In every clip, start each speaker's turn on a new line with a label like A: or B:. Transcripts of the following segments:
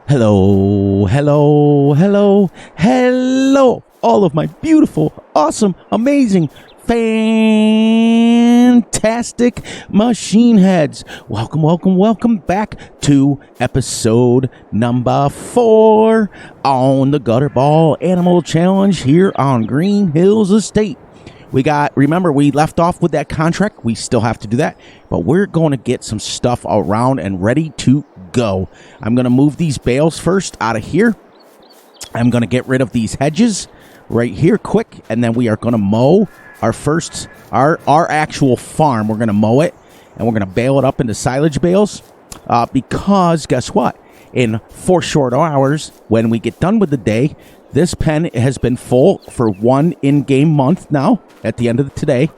A: Hello, hello, hello, hello, all of my beautiful, awesome, amazing, fantastic machine heads. Welcome, welcome, welcome back to episode number 4 on the Gutterball Animal Challenge here on Green Hills Estate. Remember, we left off with that contract. We still have to do that, but we're going to get some stuff around and ready to go. I'm going to move these bales first out of here. I'm going to get rid of these hedges right here quick, and then we are going to mow our actual farm. We're going to mow it, and we're going to bale it up into silage bales because guess what? In 4 short hours, when we get done with the day, this pen has been full for 1 in-game month now at the end of today,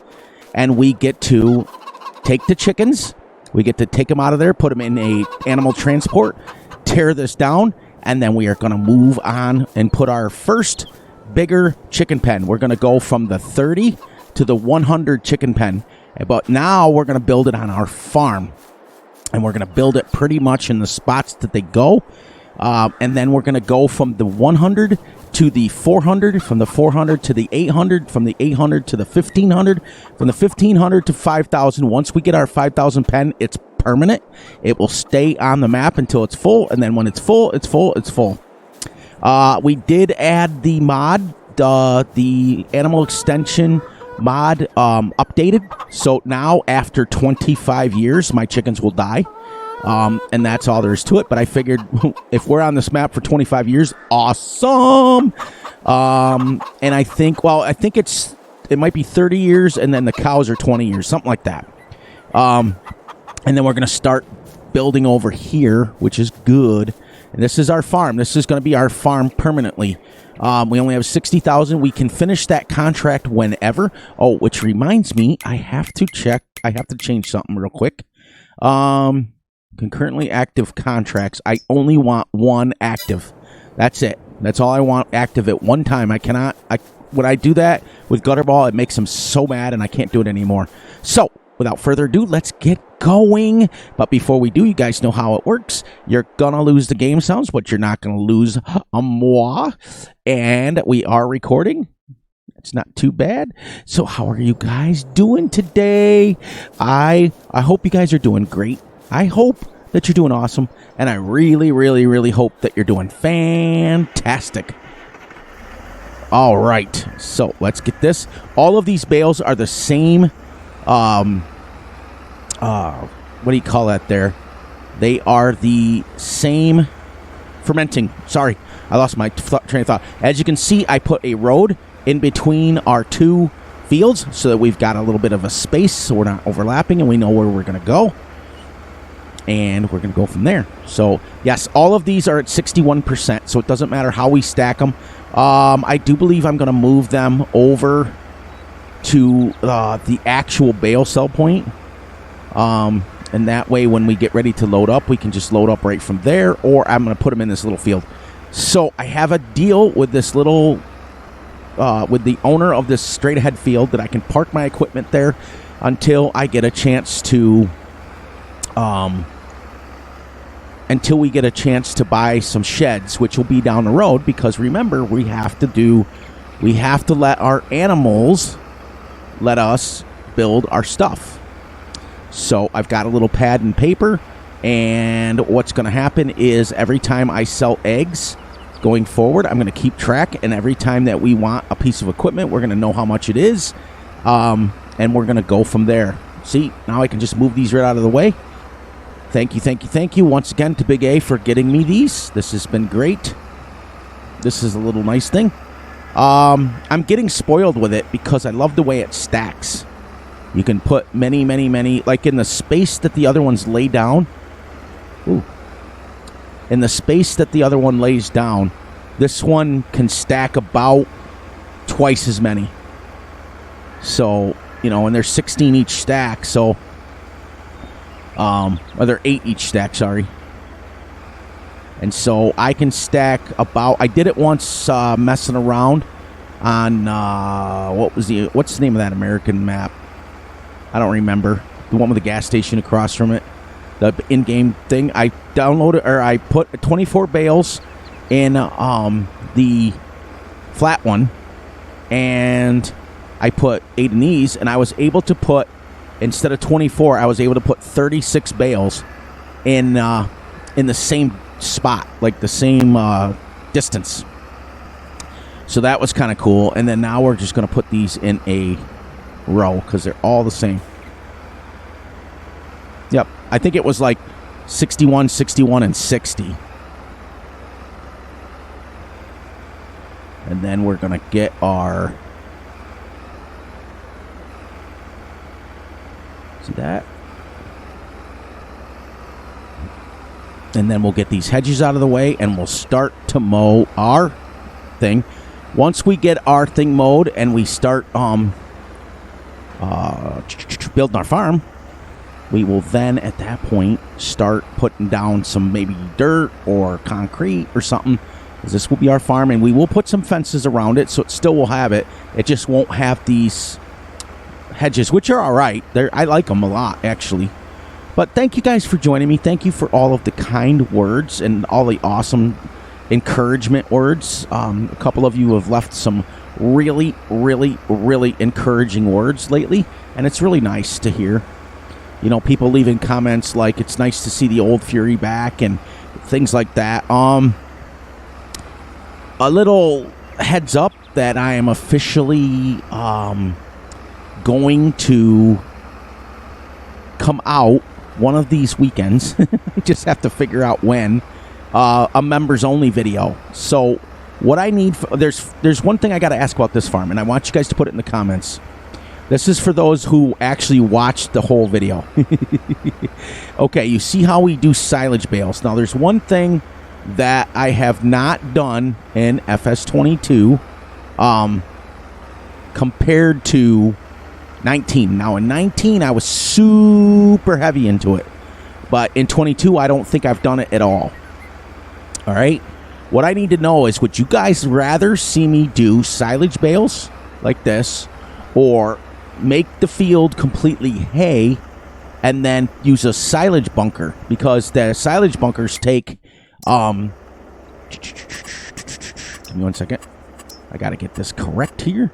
A: and we get to take the chickens. We get to take them out of there, put them in a animal transport, tear this down, and then we are going to move on and put our first bigger chicken pen. We're going to go from the 30 to the 100 chicken pen, but now we're going to build it on our farm, and we're going to build it pretty much in the spots that they go. And then we're going to go from the 100 to the 400, from the 400 to the 800, from the 800 to the 1500, from the 1500 to 5000. Once we get our 5000 pen, it's permanent. It will stay on the map until it's full, and then when it's full, it's full, it's full. We did add the mod, the animal extension mod updated. So now, after 25 years, my chickens will die. And that's all there is to it. But I figured if we're on this map for 25 years, awesome. And I think it might be 30 years, and then the cows are 20 years, something like that. And then we're going to start building over here, which is good. And this is our farm. This is going to be our farm permanently. We only have 60,000. We can finish that contract whenever. Oh, which reminds me, I have to change something real quick. Concurrently active contracts. I only want 1 active. That's it. That's all I want active at one time. When I do that with Gutterball, it makes them so mad and I can't do it anymore. So, without further ado, let's get going. But before we do, you guys know how it works. You're gonna lose the game sounds, but you're not gonna lose a moi. And we are recording. It's not too bad. So how are you guys doing today? I hope you guys are doing great. I hope that you're doing awesome, and I really, really, really hope that you're doing fantastic. All right, so let's get this. All of these bales are the same, what do you call that there? They are the same fermenting. Sorry, I lost my train of thought. As you can see, I put a road in between our 2 fields so that we've got a little bit of a space so we're not overlapping and we know where we're going to go. And we're going to go from there. So, yes, all of these are at 61%, so it doesn't matter how we stack them. I do believe I'm going to move them over to the actual bale sell point. And that way, when we get ready to load up, we can just load up right from there, or I'm going to put them in this little field. So, I have a deal with this little, with the owner of this straight-ahead field that I can park my equipment there until I get a chance to... until we get a chance to buy some sheds, which will be down the road, because remember, we have to let our animals let us build our stuff. So I've got a little pad and paper, and what's going to happen is every time I sell eggs going forward, I'm going to keep track, and every time that we want a piece of equipment, we're going to know how much it is, and we're going to go from there. See, now I can just move these right out of the way. Thank you once again to Big A for getting me these. This has been great. This is a little nice thing. I'm getting spoiled with it because I love the way it stacks. You can put many, like in the space that the other ones lay down. Ooh. In the space that the other one lays down, this one can stack about twice as many. So, and there's 16 each stack, so... or they're 8 each stack, sorry. And so I can stack about... I did it once messing around on... what's the name of that American map? I don't remember. The one with the gas station across from it. the in-game thing. I downloaded, or I put 24 bales in the flat one, and I put 8 in these, and I was able to put, instead of 24, I was able to put 36 bales in the same spot, like the same distance. So that was kind of cool. And then now we're just going to put these in a row because they're all the same. Yep. I think it was like 61, 61, and 60. And then we're going to get our... See that? And then we'll get these hedges out of the way, and we'll start to mow our thing. Once we get our thing mowed and we start building our farm, we will then at that point start putting down some maybe dirt or concrete or something. This will be our farm, and we will put some fences around it, so it still will have it. It just won't have these hedges, which are all right. I like them a lot, actually. But thank you guys for joining me. Thank you for all of the kind words and all the awesome encouragement words. A couple of you have left some really, really, really encouraging words lately, and it's really nice to hear. You know, people leaving comments like it's nice to see the old Fury back and things like that. A little heads up that I am officially going to come out one of these weekends. I just have to figure out when. A members only video. So what I need, there's one thing I got to ask about this farm, and I want you guys to put it in the comments. This is for those who actually watched the whole video. Okay, you see how we do silage bales. Now there's one thing that I have not done in Fs22 compared to 19. Now in 19 I was super heavy into it, but in 22 I don't think I've done it at all. All right, what I need to know is, would you guys rather see me do silage bales like this, or make the field completely hay and then use a silage bunker? Because the silage bunkers take give me 1 second, I gotta get this correct here.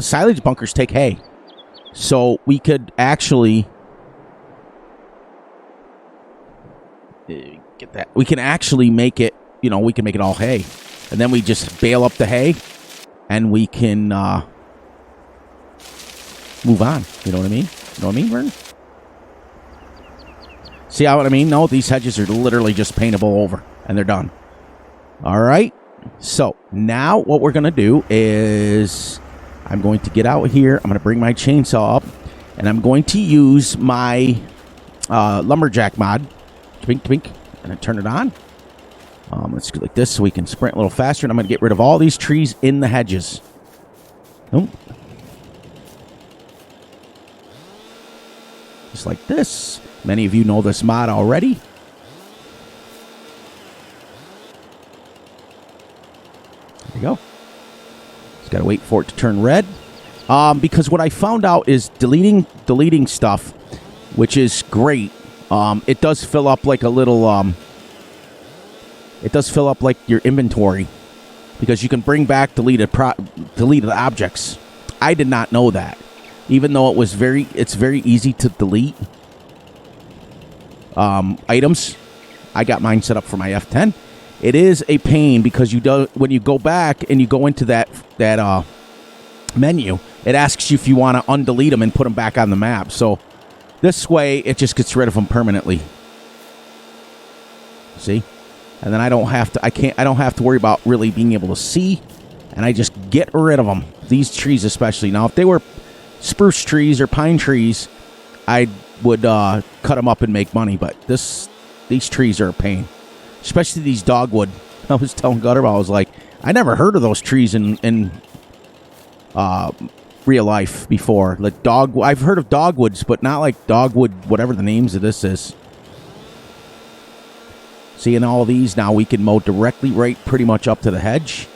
A: Silage bunkers take hay, so we could actually get that. We can actually make it, you know, we can make it all hay, and then we just bale up the hay, and we can move on. You know what I mean? You know what I mean, Vern? See how what I mean? No, these hedges are literally just paintable over, and they're done. All right. So now what we're going to do is I'm going to get out here. I'm going to bring my chainsaw up, and I'm going to use my lumberjack mod. Twink, twink, and then turn it on. Let's go like this so we can sprint a little faster, and I'm going to get rid of all these trees in the hedges. Nope. Just like this. Many of you know this mod already. There you go. Just got to wait for it to turn red. Because what I found out is deleting stuff, which is great. It does fill up like a little... It does fill up like your inventory, because you can bring back deleted objects. I did not know that, even though it's very easy to delete items. I got mine set up for my F10. It is a pain because when you go back and you go into that menu, it asks you if you want to undelete them and put them back on the map. So this way, it just gets rid of them permanently. See? And then I don't have to worry about really being able to see, and I just get rid of them. These trees especially. Now, if they were spruce trees or pine trees, I would cut them up and make money, but these trees are a pain. Especially these dogwood. I was telling Gutterball, I was like, I never heard of those trees in real life before. Like I've heard of dogwoods, but not like dogwood, whatever the names of this is. Seeing all these now, we can mow directly right pretty much up to the hedge.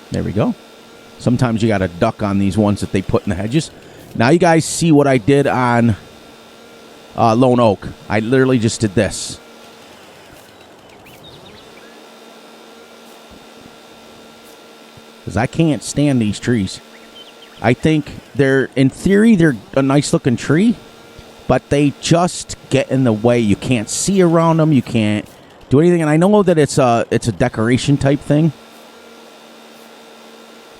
A: There we go. Sometimes you got to duck on these ones that they put in the hedges. Now you guys see what I did on Lone Oak. I literally just did this. Because I can't stand these trees. I think in theory, they're a nice looking tree, but they just get in the way. You can't see around them. You can't do anything. And I know that it's a decoration type thing.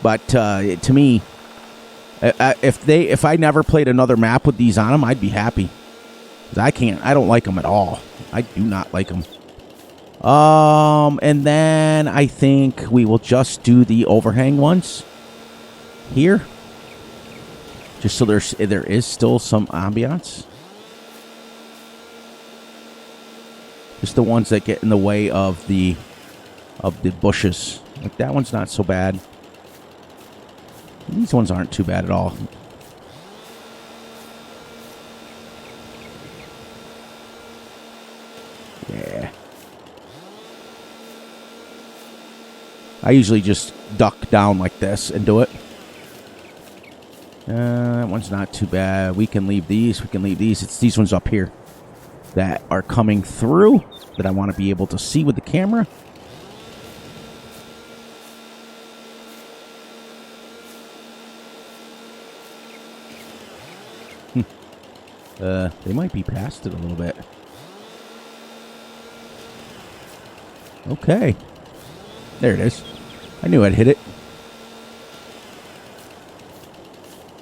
A: But to me, if I never played another map with these on them, I'd be happy. 'Cause I don't like them at all. I do not like them. And then I think we will just do the overhang ones here. Just so there is still some ambiance. Just the ones that get in the way of the bushes. Like that one's not so bad. These ones aren't too bad at all. Yeah. I usually just duck down like this and do it. That one's not too bad. We can leave these. We can leave these. It's these ones up here that are coming through that I want to be able to see with the camera. They might be past it a little bit. Okay. There it is. I knew I'd hit it.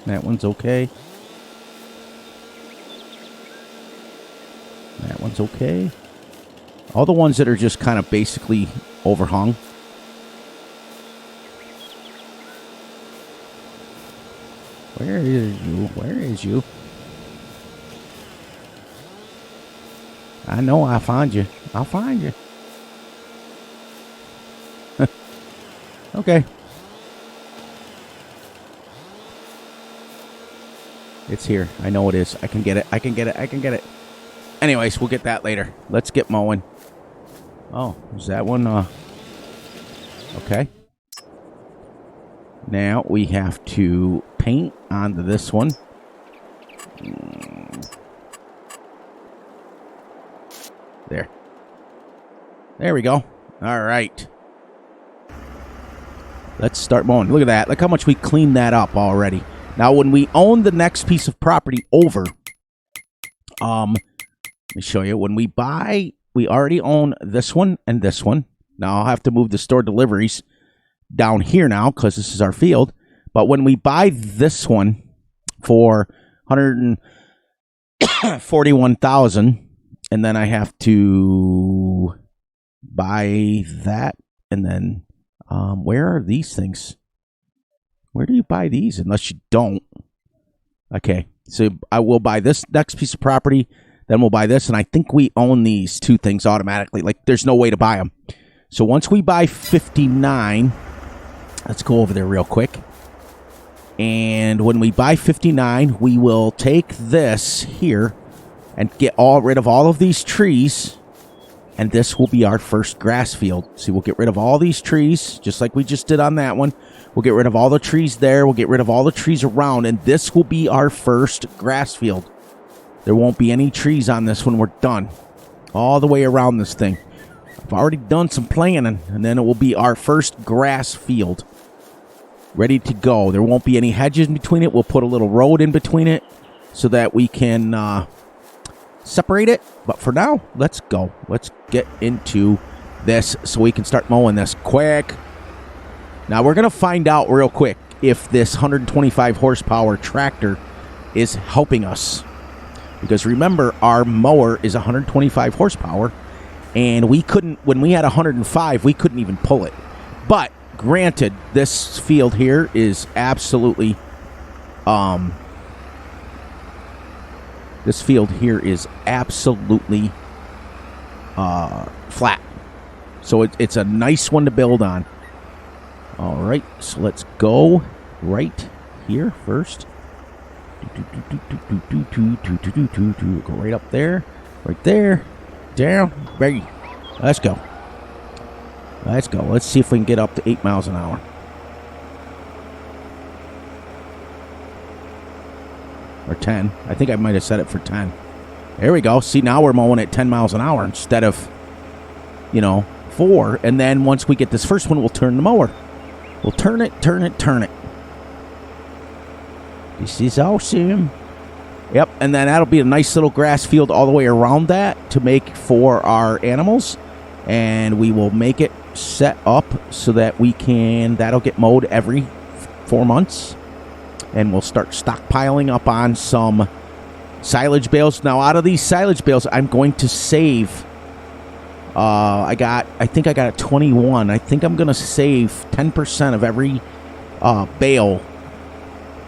A: That one's okay. That one's okay. All the ones that are just kind of basically overhung. Where is you? Where is you? I know I'll find you. I'll find you. Okay. It's here. I know it is. I can get it. I can get it. I can get it. Anyways, we'll get that later. Let's get mowing. Oh, is that one? Okay. Now we have to paint onto this one. There. There we go. All right. Let's start mowing. Look at that. Look how much we cleaned that up already. Now, when we own the next piece of property over, let me show you. When we buy, we already own this one and this one. Now, I'll have to move the store deliveries down here now because this is our field. But when we buy this one for $141,000, and then I have to buy that, and then where are these things? Where do you buy these? Unless you don't. Okay, so I will buy this next piece of property, then we'll buy this, and I think we own these two things automatically. Like, there's no way to buy them. So once we buy 59, let's go over there real quick. And when we buy 59, we will take this here and get rid of all of these trees, and this will be our first grass field. See, we'll get rid of all these trees, just like we just did on that one. We'll get rid of all the trees there. We'll get rid of all the trees around, and this will be our first grass field. There won't be any trees on this when we're done. All the way around this thing. I've already done some planning, and then it will be our first grass field. Ready to go. There won't be any hedges in between it. We'll put a little road in between it so that we can separate it. But for now, let's go. Let's get into this so we can start mowing this quick. Now, we're going to find out real quick if this 125 horsepower tractor is helping us. Because remember, our mower is 125 horsepower, and we couldn't, when we had 105, we couldn't even pull it. But, granted, this field here is absolutely, flat. So it's a nice one to build on. All right, so let's go right here first. Go right up there, right there, down, ready. Let's go. Let's go. Let's see if we can get up to 8 miles an hour. or 10. I think I might have set it for 10. There we go. See, now we're mowing at 10 miles an hour instead of, 4. And then once we get this first one, we'll turn the mower. We'll turn it. This is awesome. Yep, and then that'll be a nice little grass field all the way around that to make for our animals. And we will make it set up so that that'll get mowed every 4 months. And we'll start stockpiling up on some silage bales. Now, out of these silage bales, I'm going to save. I think I got a 21. I think I'm going to save 10% of every bale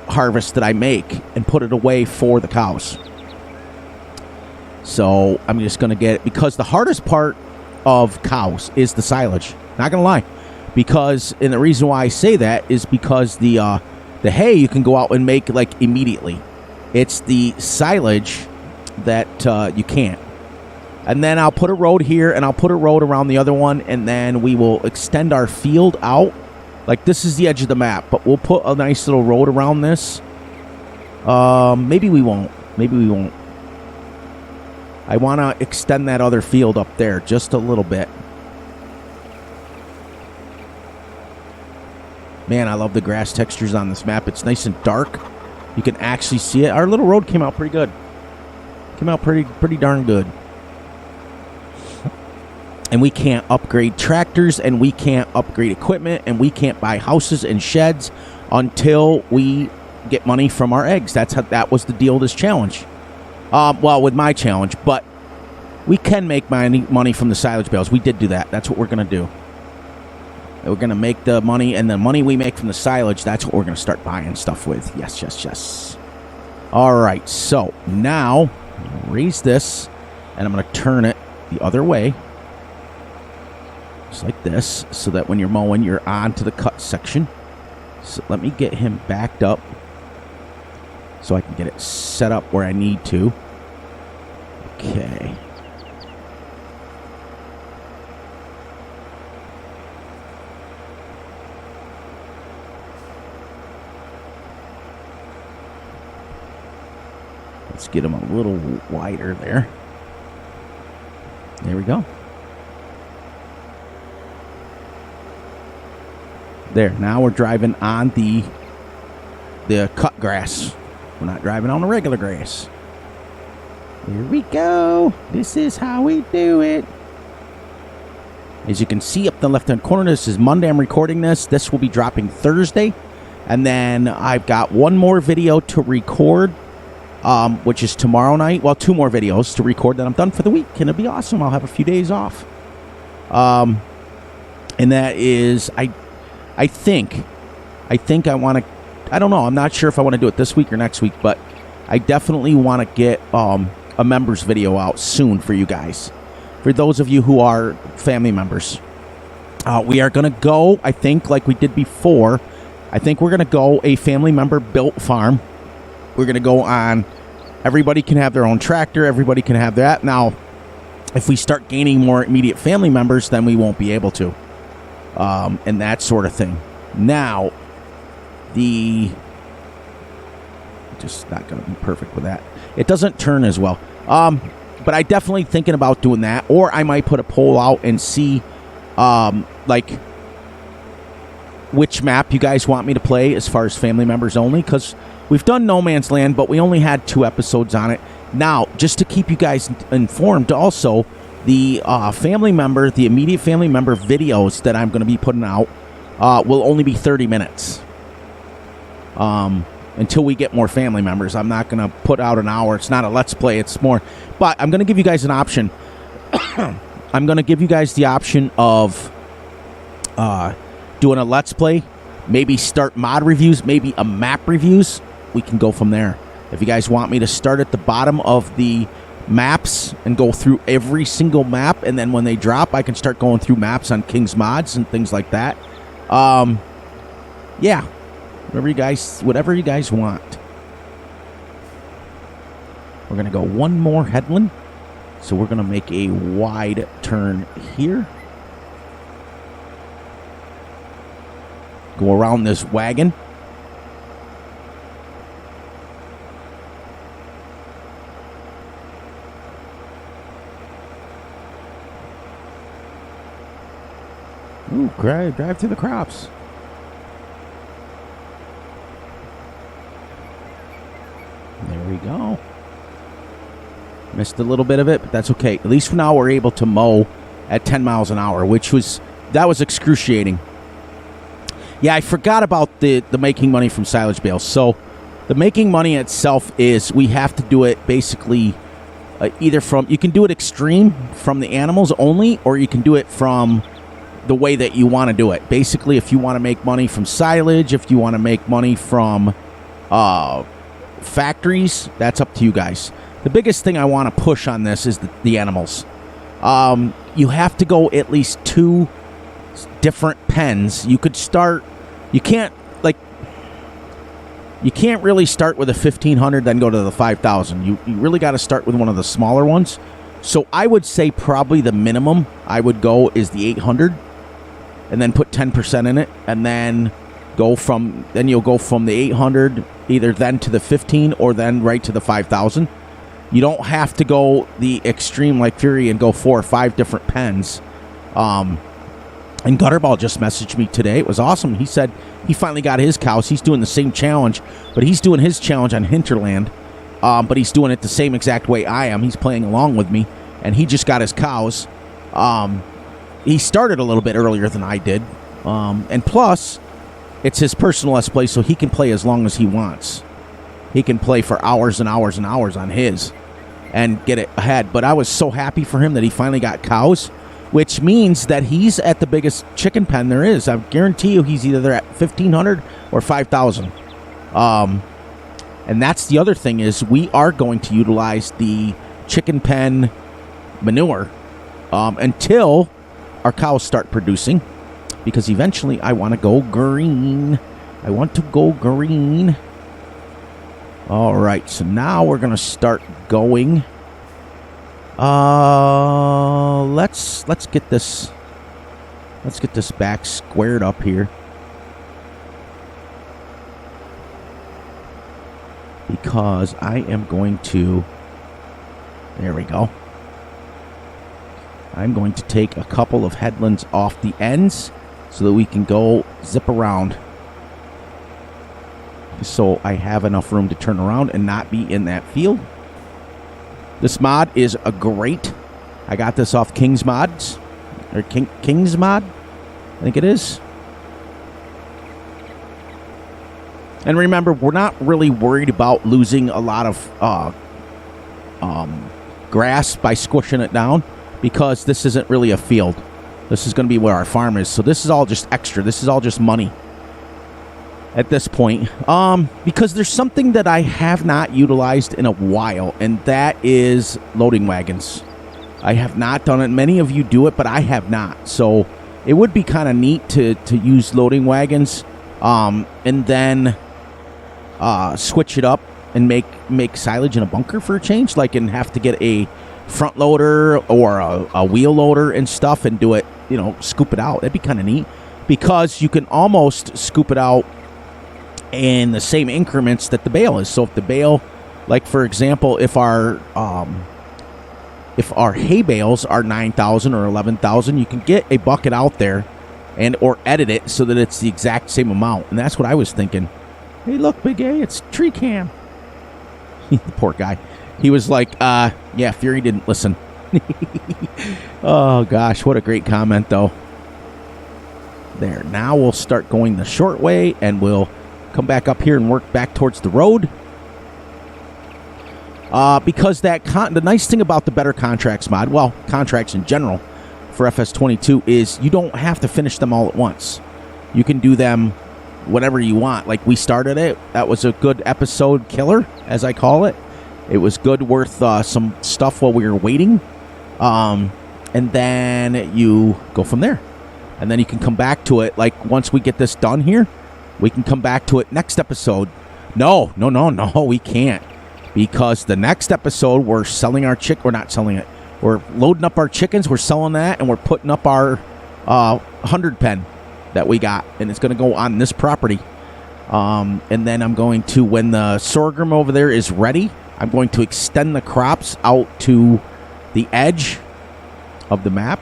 A: harvest that I make and put it away for the cows. So I'm just going to get it, because the hardest part of cows is the silage. Not going to lie. And the reason why I say that is because the hay you can go out and make like immediately. It's the silage that you can't. And then I'll put a road here and I'll put a road around the other one, and then we will extend our field out. Like, this is the edge of the map, but we'll put a nice little road around this. Maybe we won't. I want to extend that other field up there just a little bit. Man, I love the grass textures on this map. It's nice and dark. You can actually see it. Our little road came out pretty good. Came out pretty darn good. And we can't upgrade tractors, and we can't upgrade equipment, and we can't buy houses and sheds until we get money from our eggs. That was the deal of this challenge. Well, with my challenge, but we can make money from the silage bales. We did do that. That's what we're going to do. We're going to make the money, and the money we make from the silage, that's what we're going to start buying stuff with. Yes. All right, so now raise this, and I'm going to turn it the other way. Just like this, so that when you're mowing, you're on to the cut section. So let me get him backed up so I can get it set up where I need to. Okay. Let's get him a little wider there. There we go. There, now we're driving on the cut grass. We're not driving on the regular grass. Here we go. This is how we do it. As you can see up the left-hand corner, this is Monday. I'm recording this. This will be dropping Thursday. And then I've got one more video to record, which is tomorrow night. Well, 2 more videos to record, then I'm done for the week. And it'll be awesome. I'll have a few days off. And that is... I think I want to, I don't know, I'm not sure if I want to do it this week or next week, but I definitely want to get a members video out soon for you guys. For those of you who are family members. We are going to go, I think, like we did before, I think we're going to go a family member built farm. We're going to go on, everybody can have their own tractor, everybody can have that. Now, if we start gaining more immediate family members, then we won't be able to. And that sort of thing. Now, just not going to be perfect with that. It doesn't turn as well. But I definitely thinking about doing that. Or I might put a poll out and see, like, which map you guys want me to play as far as family members only. Because we've done No Man's Land, but we only had 2 episodes on it. Now, just to keep you guys informed also, the immediate family member videos that I'm going to be putting out will only be 30 minutes. Until we get more family members. I'm not going to put out an hour. It's not a Let's Play. It's more. But I'm going to give you guys an option. I'm going to give you guys the option of doing a Let's Play. Maybe start mod reviews. Maybe a map reviews. We can go from there. If you guys want me to start at the bottom of the maps and go through every single map, and then when they drop I can start going through maps on King's Mods and things like that. Yeah, whatever you guys want. We're gonna go one more headland, so we're gonna make a wide turn here, go around this wagon. Ooh, drive through the crops. There we go. Missed a little bit of it, but that's okay. At least for now, we're able to mow at 10 miles an hour, that was excruciating. Yeah, I forgot about the making money from silage bales. So the making money itself is we have to do it basically either from, you can do it extreme from the animals only, or you can do it from the way that you want to do it. Basically, if you want to make money from silage, if you want to make money from factories, that's up to you guys. The biggest thing I want to push on this is the animals. You have to go at least 2 different pens. You could start, you can't really start with a 1500 then go to the 5000. You really got to start with one of the smaller ones. So I would say probably the minimum I would go is the 800 and then put 10% in it, and then you'll go from the 800 either then to the 15 or then right to the 5000. You don't have to go the extreme like Fury and go 4 or 5 different pens. And Gutterball just messaged me today. It was awesome. He said he finally got his cows. He's doing the same challenge, but he's doing his challenge on hinterland. But he's doing it the same exact way I am. He's playing along with me, and he just got his cows. He started a little bit earlier than I did. And plus, it's his personal Let's Play, so he can play as long as he wants. He can play for hours and hours and hours on his and get it ahead. But I was so happy for him that he finally got cows, which means that he's at the biggest chicken pen there is. I guarantee you he's either at 1,500 or 5,000. And that's the other thing is we are going to utilize the chicken pen manure until our cows start producing, because eventually I want to go green. All right, so now we're going to start going. Let's get this back squared up here, because I am going to, there we go. I'm going to take a couple of headlands off the ends so that we can go zip around, so I have enough room to turn around and not be in that field. This mod is a great. I got this off King's Mods, or King's Mod, I think it is. And remember, we're not really worried about losing a lot of grass by squishing it down, because this isn't really a field. This is going to be where our farm is. So this is all just extra. This is all just money at this point. Because there's something that I have not utilized in a while, and that is loading wagons. I have not done it. Many of you do it, but I have not. So it would be kind of neat to use loading wagons, and then switch it up and make silage in a bunker for a change, like, and have to get a front loader or a wheel loader and stuff and do it, scoop it out. That'd be kind of neat, because you can almost scoop it out in the same increments that the bale is. So if the bale, like for example, if our hay bales are 9,000 or 11,000, you can get a bucket out there or edit it so that it's the exact same amount. And that's what I was thinking. Hey, look, Big A, it's tree cam. The poor guy. He was like, yeah, Fury didn't listen. Oh, gosh, what a great comment, though. There, now we'll start going the short way, and we'll come back up here and work back towards the road. Because the nice thing about the Better Contracts mod, well, contracts in general for Fs22, is you don't have to finish them all at once. You can do them whatever you want. Like we started it. That was a good episode killer, as I call it. It was good, worth some stuff while we were waiting. And then you go from there. And then you can come back to it. Like once we get this done here, we can come back to it next episode. No, we can't. Because the next episode, we're selling our we're not selling it. We're loading up our chickens, we're selling that, and we're putting up our 100 pen that we got. And it's going to go on this property. And then I'm going to, when the sorghum over there is ready, I'm going to extend the crops out to the edge of the map.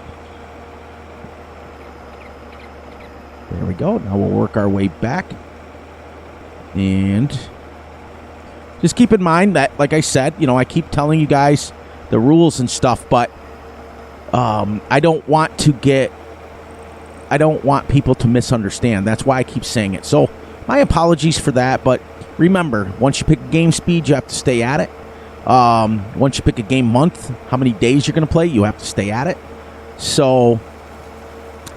A: There we go. Now we'll work our way back. And just keep in mind that, like I said, you know, I keep telling you guys the rules and stuff, but I don't want people to misunderstand. That's why I keep saying it. So my apologies for that, but remember, once you pick a game speed, you have to stay at it. Once you pick a game month, how many days you're going to play, you have to stay at it. So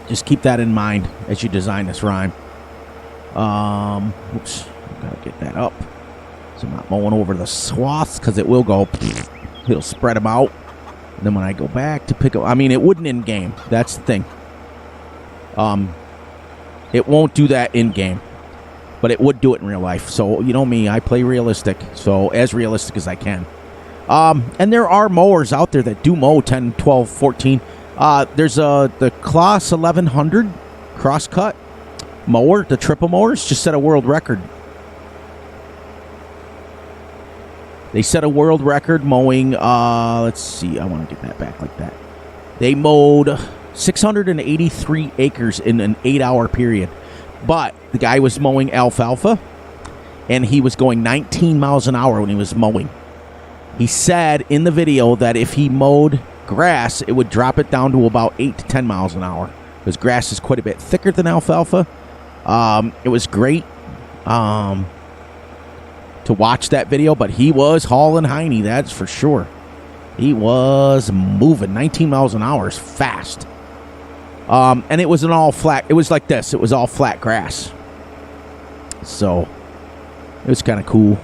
A: just keep that in mind as you design this rhyme. Oops, gotta get that up. So I'm not mowing over the swaths because it will go. It'll spread them out. And then when I go back to pick up, I mean, it wouldn't in game. That's the thing. It won't do that in game, but it would do it in real life. So you know me, I play realistic. So as realistic as I can. And there are mowers out there that do mow 10, 12, 14. There's the Class 1100 crosscut mower, the triple mowers, just set a world record. They set a world record mowing, let's see, I want to get that back like that. They mowed 683 acres in an 8-hour period. But the guy was mowing alfalfa, and he was going 19 miles an hour when he was mowing. He said in the video that if he mowed grass, it would drop it down to about 8 to 10 miles an hour, because grass is quite a bit thicker than alfalfa. It was great to watch that video, but he was hauling hiney, that's for sure. He was moving. 19 miles an hour is fast. And it was an all flat. It was like this. It was all flat grass. So it was kind of cool.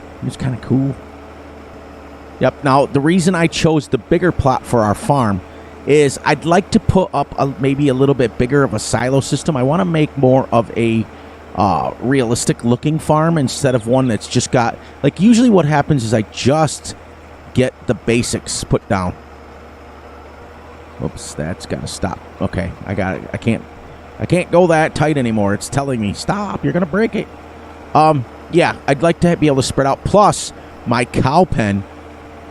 A: Yep. Now, the reason I chose the bigger plot for our farm is I'd like to put up maybe a little bit bigger of a silo system. I want to make more of a realistic looking farm instead of one that's just got, like, usually what happens is I just get the basics put down. Oops, that's got to stop. Okay, I got it. I can't go that tight anymore. It's telling me, stop, you're going to break it. Yeah, I'd like to be able to spread out. Plus, my cow pen,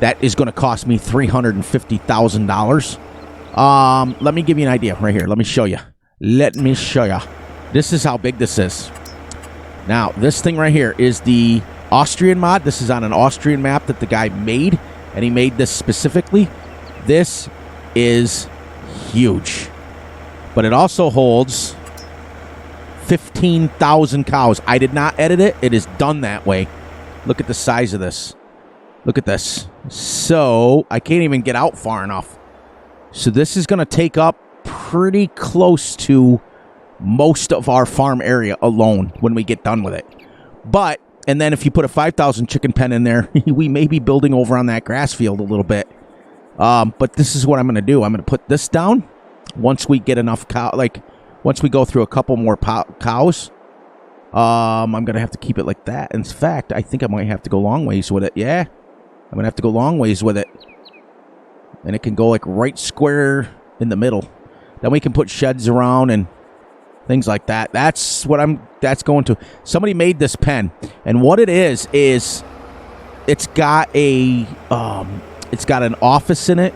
A: that is going to cost me $350,000. Let me give you an idea right here. Let me show you. This is how big this is. Now, this thing right here is the Austrian mod. This is on an Austrian map that the guy made, and he made this specifically. This is huge, but it also holds 15,000 cows. I did not edit it. It is done that way. Look at the size of this. Look at this. So I can't even get out far enough. So this is going to take up pretty close to most of our farm area alone when we get done with it. But, and then if you put a 5,000 chicken pen in there, we may be building over on that grass field a little bit. But this is what I'm going to do. I'm going to put this down once we get enough cow, like once we go through a couple more cows. I'm going to have to keep it like that. In fact, I think I might have to go long ways with it. Yeah, I'm going to have to go long ways with it. And it can go like right square in the middle. Then we can put sheds around and things like that. That's what that's going to. Somebody made this pen, and what it is it's got a it's got an office in it.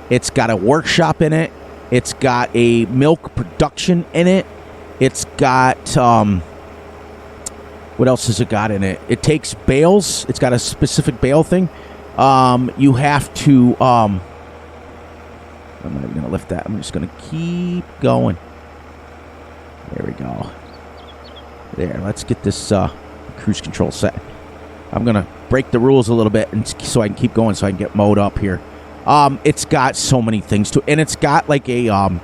A: It's got a workshop in it. It's got a milk production in it. It's got what else has it got in it? It takes bales. It's got a specific bale thing. You have to I'm not even going to lift that. I'm just going to keep going. There we go. There, let's get this cruise control set. I'm going to break the rules a little bit and so I can keep going so I can get mowed up here. It's got so many things to it. And it's got like a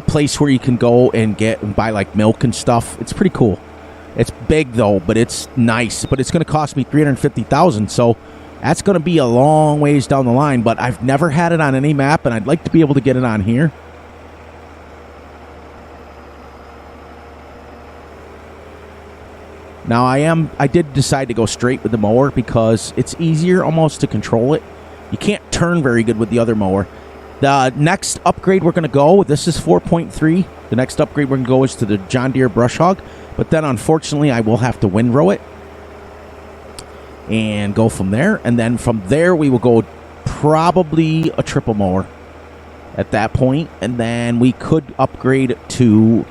A: place where you can go and buy like milk and stuff. It's pretty cool. It's big though, but it's nice. But it's going to cost me $350,000. So that's going to be a long ways down the line. But I've never had it on any map, and I'd like to be able to get it on here. Now, I did decide to go straight with the mower because it's easier almost to control it. You can't turn very good with the other mower. The next upgrade we're going to go, this is 4.3. The next upgrade we're going to go is to the John Deere Brush Hog. But then, unfortunately, I will have to windrow it and go from there. And then from there, we will go probably a triple mower at that point. And then we could upgrade to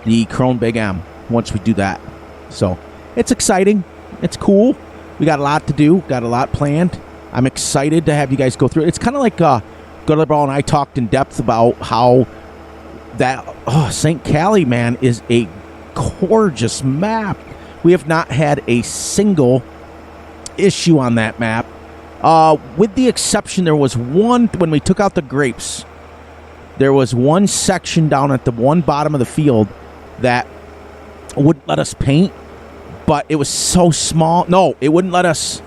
A: the Chrome Big M once we do that. So it's exciting. It's cool. We got a lot to do. Got a lot planned. I'm excited to have you guys go through it. It's kind of like Gutterball and I talked in depth about how that St. Cali, man, is a gorgeous map. We have not had a single issue on that map. With the exception, there was one, when we took out the grapes, there was one section down at the one bottom of the field that wouldn't let us paint, but it was so small. No, it wouldn't let us.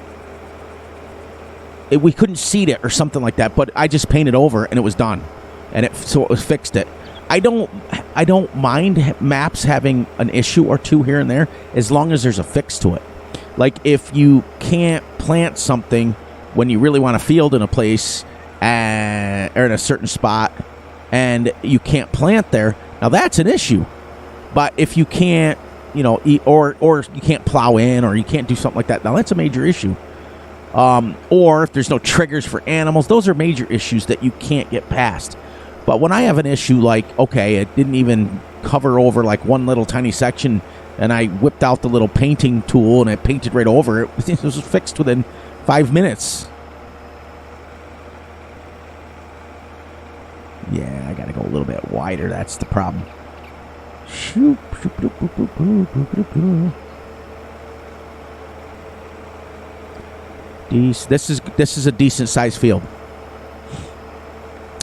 A: We couldn't seed it or something like that, but I just painted over and it was done. So it was fixed it. I don't mind maps having an issue or two here and there as long as there's a fix to it. Like if you can't plant something when you really want to field in a place or in a certain spot and you can't plant there, now that's an issue. But if you can't, or you can't plow in or you can't do something like that, now that's a major issue. Or if there's no triggers for animals, those are major issues that you can't get past. But when I have an issue like, okay, it didn't even cover over like one little tiny section and I whipped out the little painting tool and it painted right over it, it was fixed within 5 minutes. Yeah, I got to go a little bit wider. That's the problem. This is a decent sized field.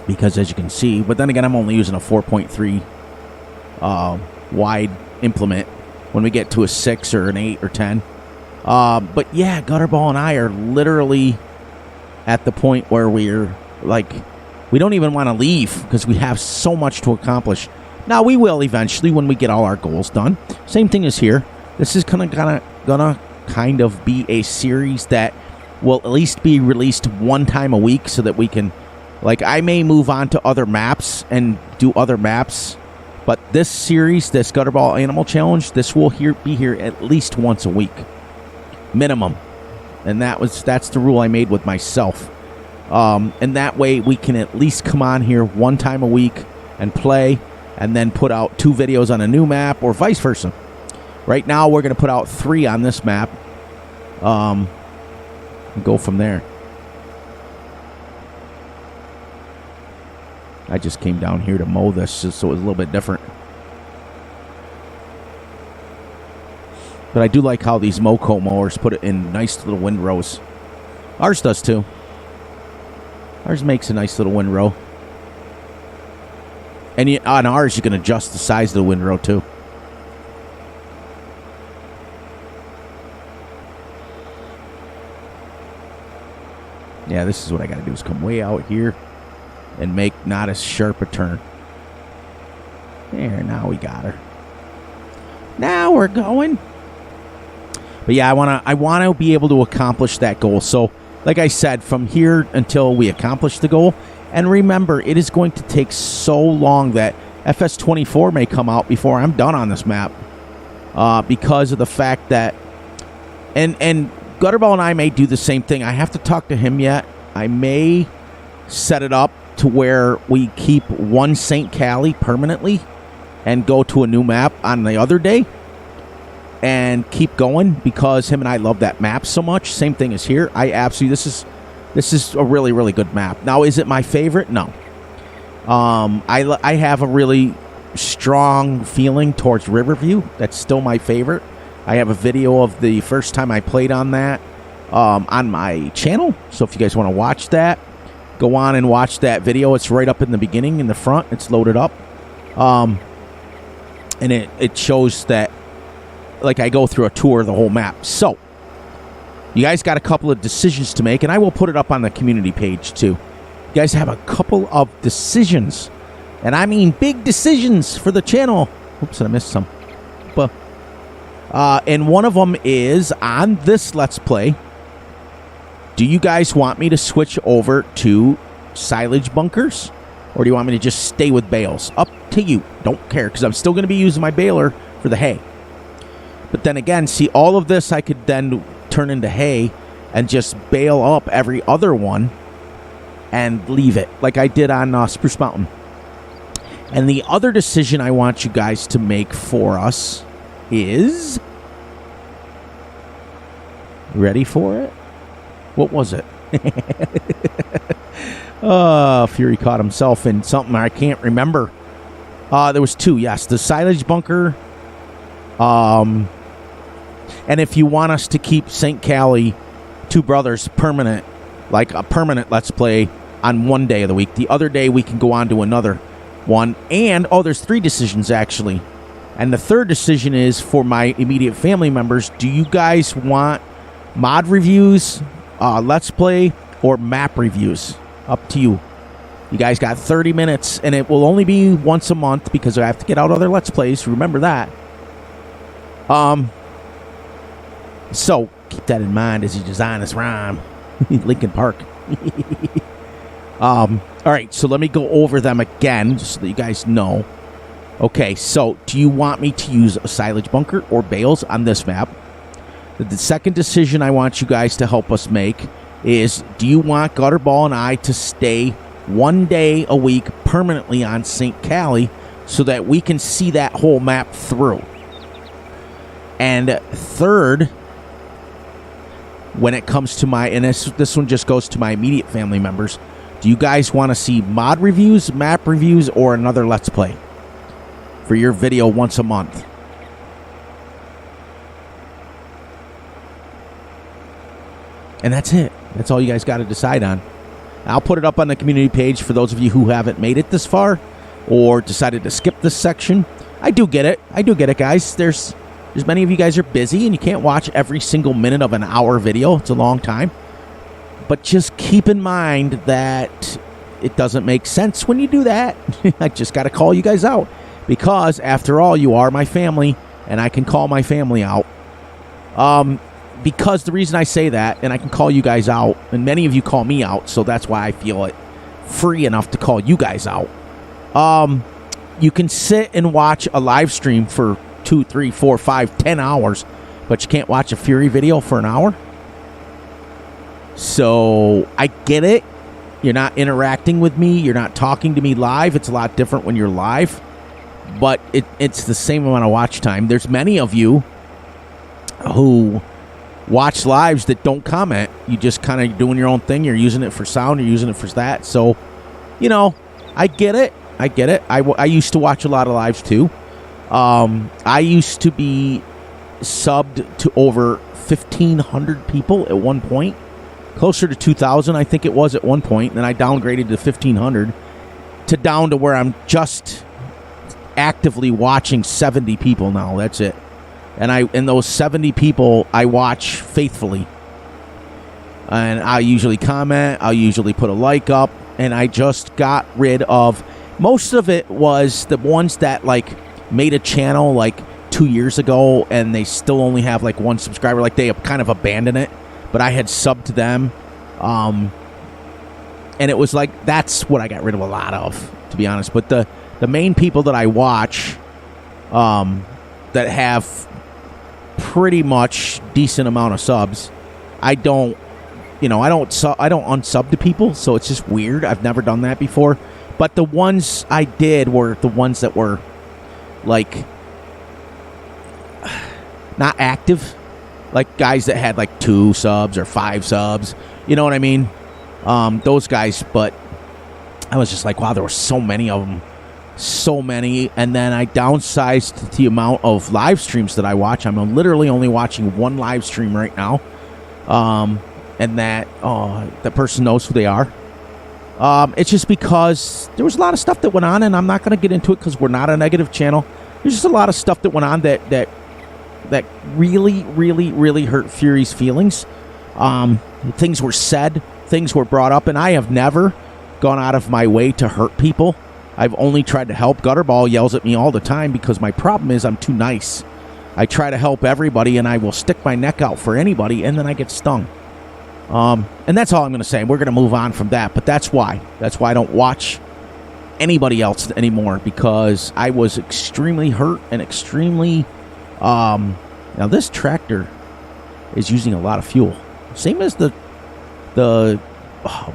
A: Because as you can see, but then again, I'm only using a 4.3 wide implement. When we get to a 6 or an 8 or 10. But yeah, Gutterball and I are literally at the point where we're like, we don't even want to leave because we have so much to accomplish. Now, we will eventually when we get all our goals done. Same thing as here. This is gonna kind of be a series that will at least be released one time a week so that we can, like, I may move on to other maps and do other maps. But this series, this Gutterball Animal Challenge, this will be here at least once a week. Minimum. And that's the rule I made with myself. And that way we can at least come on here one time a week and play and then put out 2 videos on a new map or vice versa. Right now we're going to put out 3 on this map. And go from there. I just came down here to mow this just so it was a little bit different. But I do like how these Moco mowers put it in nice little windrows. Ours does too. Ours makes a nice little windrow. And on ours, you can adjust the size of the windrow too. Yeah, this is what I got to do is come way out here and make not as sharp a turn. There, now we got her. Now we're going. But yeah, I want to be able to accomplish that goal. So, like I said, from here until we accomplish the goal, and remember, it is going to take so long that Fs22 may come out before I'm done on this map, because of the fact that, and Gutterball and I may do the same thing. I have to talk to him yet. I may set it up to where we keep one St. Cali permanently and go to a new map on the other day and keep going because him and I love that map so much. Same thing as here. I absolutely, this is a really, really good map. Now, is it my favorite? No. I have a really strong feeling towards Riverview. That's still my favorite. I have a video of the first time I played on that on my channel. So if you guys want to watch that, go on and watch that video. It's right up in the beginning in the front. It's loaded up. And it shows that, like, I go through a tour of the whole map. So you guys got a couple of decisions to make, and I will put it up on the community page too. You guys have a couple of decisions, and I mean big decisions for the channel. Oops, I missed some. But and one of them is on this Let's Play. Do you guys want me to switch over to silage bunkers, or do you want me to just stay with bales? Up to you. Don't care, because I'm still going to be using my baler for the hay. But then again, see, all of this I could then turn into hay and just bale up every other one and leave it, like I did on Spruce Mountain. And the other decision I want you guys to make for us is... Ready for it? What was it? Fury caught himself in something I can't remember. There was two, yes. The silage bunker. And if you want us to keep St. Cali, Two Brothers, permanent, like a permanent Let's Play on one day of the week. The other day we can go on to another one. And, there's three decisions, actually. And the third decision is for my immediate family members. Do you guys want mod reviews, Let's Play, or map reviews? Up to you. You guys got 30 minutes, and it will only be once a month because I have to get out other Let's Plays. Remember that. So, keep that in mind as you design this rhyme. Lincoln Park. All right, so let me go over them again just so that you guys know. Okay, so do you want me to use a silage bunker or bales on this map? The second decision I want you guys to help us make is, do you want Gutterball and I to stay one day a week permanently on St. Cali so that we can see that whole map through? And third, when it comes to my, and this one just goes to my immediate family members, do you guys want to see mod reviews, map reviews, or another Let's Play for your video once a month? And that's it. That's all you guys got to decide on. I'll put it up on the community page for those of you who haven't made it this far or decided to skip this section. I do get it. I do get it, guys. There's many of you guys are busy and you can't watch every single minute of an hour video. It's a long time. But just keep in mind that it doesn't make sense when you do that. I just got to call you guys out. Because, after all, you are my family, and I can call my family out. Because the reason I say that, and I can call you guys out, and many of you call me out, so that's why I feel it free enough to call you guys out. You can sit and watch a live stream for 2, 3, 4, 5, 10 hours, but you can't watch a Fury video for an hour. So, I get it. You're not interacting with me. You're not talking to me live. It's a lot different when you're live. But it's the same amount of watch time. There's many of you who watch lives that don't comment. You just kind of doing your own thing. You're using it for sound. You're using it for that. So, I get it. I get it. I used to watch a lot of lives too. I used to be subbed to over 1,500 people at one point. Closer to 2,000, I think it was at one point. Then I downgraded to 1,500 to down to where I'm just actively watching 70 people now. That's it. And those 70 people I watch faithfully. And I usually comment. I'll usually put a like up. And I just got rid of... Most of it was the ones that, made a channel, 2 years ago, and they still only have, one subscriber. They kind of abandoned it. But I had subbed to them. And it was that's what I got rid of a lot of, to be honest. But the main people that I watch that have pretty much decent amount of subs, I don't unsub to people, so it's just weird. I've never done that before. But the ones I did were the ones that were not active. Guys that had 2 subs or 5 subs. You know what I mean? Those guys, but I was just wow, there were so many of them. So many. And then I downsized the amount of live streams that I watch. I'm literally only watching one live stream right now. And that person knows who they are. It's just because there was a lot of stuff that went on, and I'm not going to get into it because we're not a negative channel. There's just a lot of stuff that went on that really, really, really hurt Fury's feelings. Things were said, things were brought up, and I have never gone out of my way to hurt people. I've only tried to help. Gutterball yells at me all the time because my problem is I'm too nice. I try to help everybody, and I will stick my neck out for anybody, and then I get stung. And that's all I'm going to say. We're going to move on from that, but that's why. That's why I don't watch anybody else anymore, because I was extremely hurt and extremely... now this tractor is using a lot of fuel. Same as the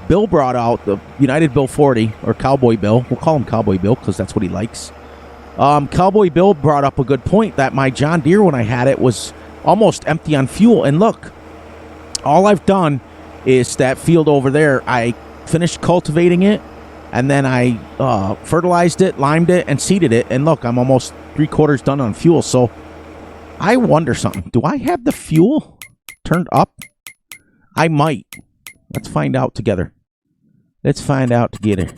A: Bill brought out the United Bill 40, or Cowboy Bill. We'll call him Cowboy Bill because that's what he likes. Cowboy Bill brought up a good point that my John Deere, when I had it, was almost empty on fuel. And look, all I've done is that field over there, I finished cultivating it, and then I fertilized it, limed it, and seeded it. And look, I'm almost 3/4 done on fuel. So I wonder something. Do I have the fuel turned up? I might. Let's find out together. Let's find out together.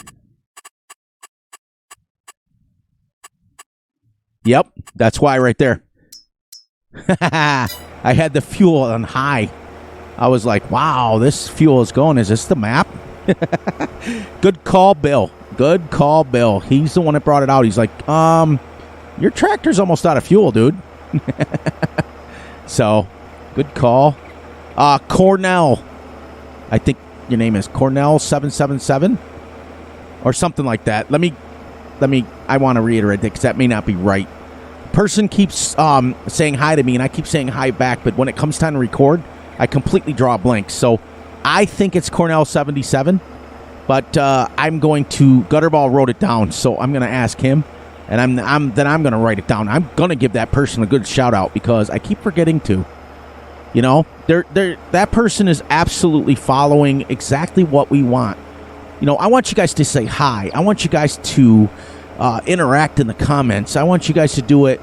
A: Yep, that's why right there. I had the fuel on high. I was like, wow, this fuel is going. Is this the map? Good call, Bill. Good call, Bill. He's the one that brought it out. He's like, your tractor's almost out of fuel, dude. So, good call. Cornell. I think your name is Cornell777 or something like that. Let me, I want to reiterate that because that may not be right. Person keeps saying hi to me, and I keep saying hi back, but when it comes time to record, I completely draw a blank. So I think it's Cornell77, but I'm going to, Gutterball wrote it down, so I'm going to ask him, and I'm going to write it down. I'm going to give that person a good shout out because I keep forgetting to. You know, that person is absolutely following exactly what we want. You know, I want you guys to say hi. I want you guys to interact in the comments. I want you guys to do it.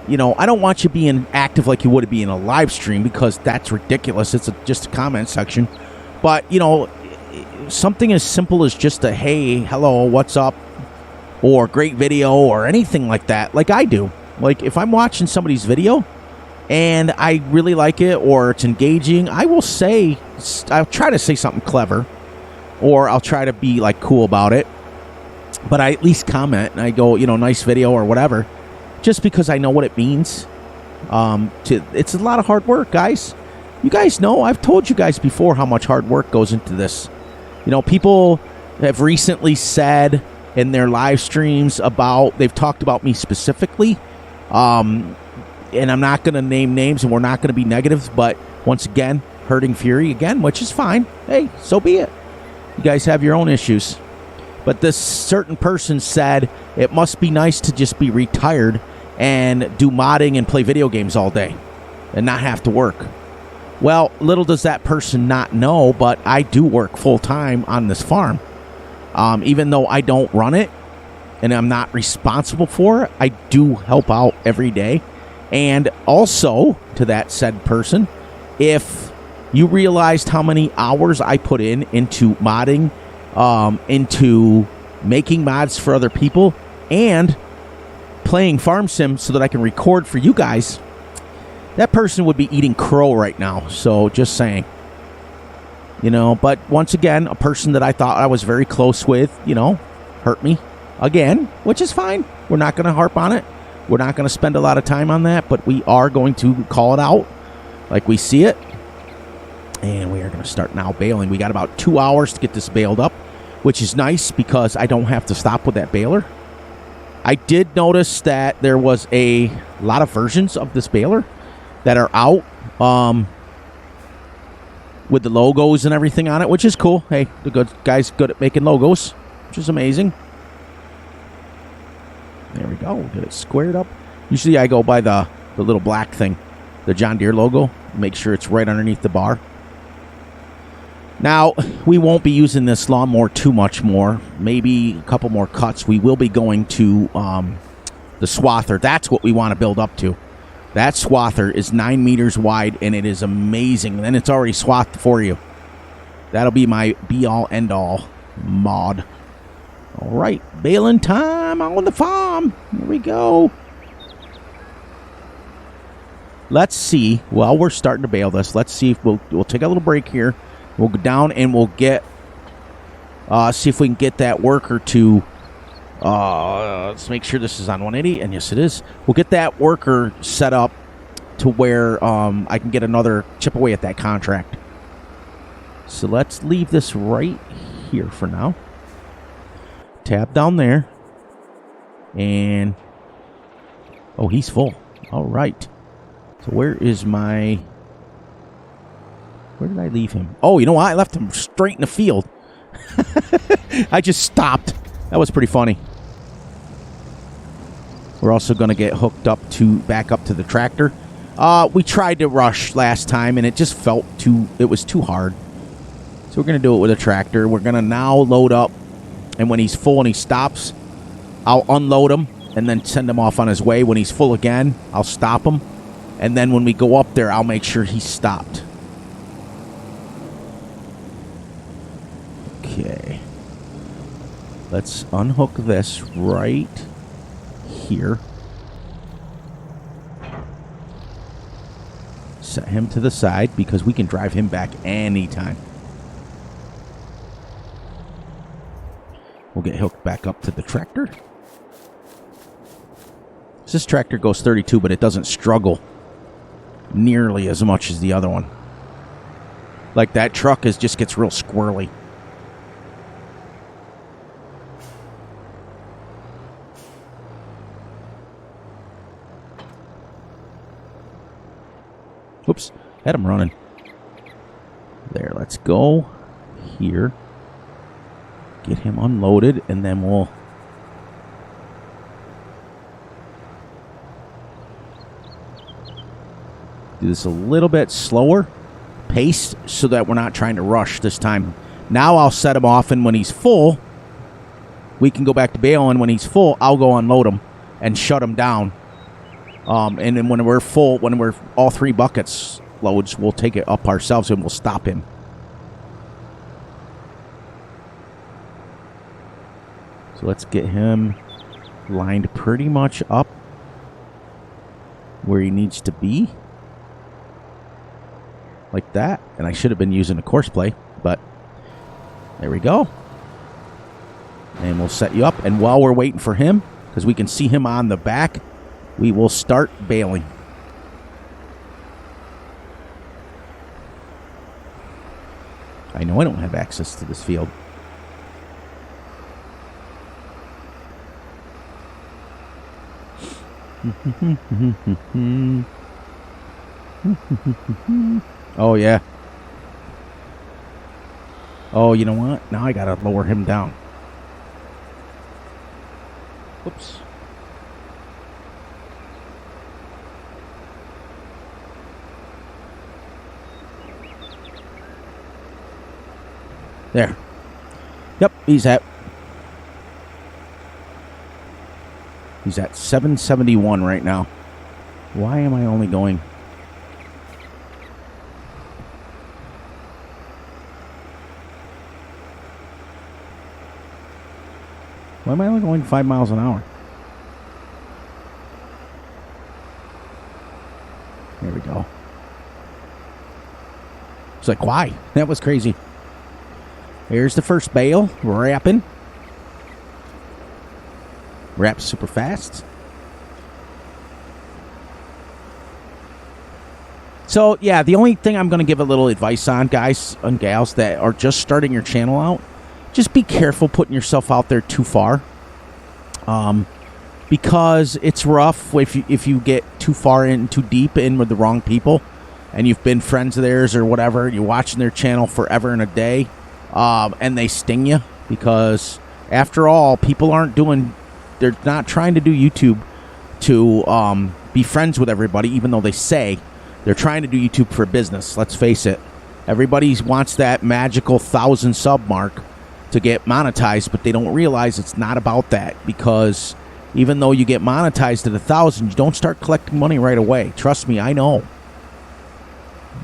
A: You know, I don't want you being active like you would be in a live stream because that's ridiculous. It's just a comment section. But, you know, something as simple as just a hey, hello, what's up, or great video or anything like that, like I do. Like if I'm watching somebody's video and I really like it or it's engaging, I'll try to say something clever, or I'll try to be like cool about it. But I at least comment and I go, you know, nice video or whatever, just because I know what it means. It's a lot of hard work, guys. You guys know, I've told you guys before how much hard work goes into this. You know, people have recently said in their live streams they've talked about me specifically. And I'm not going to name names and we're not going to be negative, but once again, hurting Fury again, which is fine. Hey, so be it. You guys have your own issues. But this certain person said it must be nice to just be retired and do modding and play video games all day and not have to work. Well, little does that person not know, but I do work full-time on this farm. Even though I don't run it and I'm not responsible for it, I do help out every day. And also, to that said person, if you realized how many hours I put into modding, into making mods for other people, and playing Farm Sim so that I can record for you guys, that person would be eating crow right now. So, just saying. You know, but once again, a person that I thought I was very close with, you know, hurt me again, which is fine. We're not going to harp on it. We're not going to spend a lot of time on that, but we are going to call it out like we see it. And we are going to start now baling. We got about 2 hours to get this baled up, which is nice because I don't have to stop with that baler. I did notice that there was a lot of versions of this baler that are out with the logos and everything on it, which is cool. Hey, the good guy's good at making logos, which is amazing. There we go. Get it squared up. Usually I go by the little black thing, the John Deere logo. Make sure it's right underneath the bar. Now, we won't be using this lawnmower too much more. Maybe a couple more cuts. We will be going to the swather. That's what we want to build up to. That swather is 9 meters wide, and it is amazing. And it's already swathed for you. That'll be my be-all, end-all mod. All right, baling time on the farm. Here we go. Let's see. Well, we're starting to bale this. Let's see if we'll take a little break here. We'll go down and we'll get see if we can get that worker to let's make sure this is on 180, and yes it is. We'll get that worker set up to where I can get another chip away at that contract. So let's leave this right here for now. Tab down there. And oh, he's full. All right. So where is my Where did I leave him? Oh, you know what? I left him straight in the field. I just stopped. That was pretty funny. We're also going to get hooked up back up to the tractor. We tried to rush last time, and it just it was too hard. So we're going to do it with a tractor. We're going to now load up, and when he's full and he stops, I'll unload him and then send him off on his way. When he's full again, I'll stop him, and then when we go up there, I'll make sure he's stopped. Okay. Let's unhook this right here. Set him to the side because we can drive him back anytime. We'll get hooked back up to the tractor. This tractor goes 32, but it doesn't struggle nearly as much as the other one. Like that truck just gets real squirrely. Oops, had him running. There, let's go here. Get him unloaded, and then we'll... do this a little bit slower pace so that we're not trying to rush this time. Now I'll set him off, and when he's full, we can go back to bailing. When he's full, I'll go unload him and shut him down. And then when we're full, when we're all 3 buckets loads, we'll take it up ourselves and we'll stop him. So let's get him lined pretty much up where he needs to be. Like that. And I should have been using a course play, but there we go. And we'll set you up. And while we're waiting for him, because we can see him on the back, we will start bailing. I know I don't have access to this field. Oh, yeah. Oh, you know what? Now I gotta lower him down. Oops. There. Yep, he's at 771 right now. Why am I only going... Why am I only going 5 miles an hour? There we go. It's like, why? That was crazy. Here's the first bale. Wrapping. Wraps super fast. So, yeah, the only thing I'm going to give a little advice on, guys and gals that are just starting your channel out, just be careful putting yourself out there too far. Because it's rough if you get too far in, too deep in with the wrong people, and you've been friends of theirs or whatever, you're watching their channel forever and a day, and they sting you, because after all, people they're not trying to do YouTube to be friends with everybody, even though they say they're trying to do YouTube for business. Let's face it. Everybody wants that magical 1,000 sub mark to get monetized, but they don't realize it's not about that, because even though you get monetized at 1,000, you don't start collecting money right away. Trust me, I know.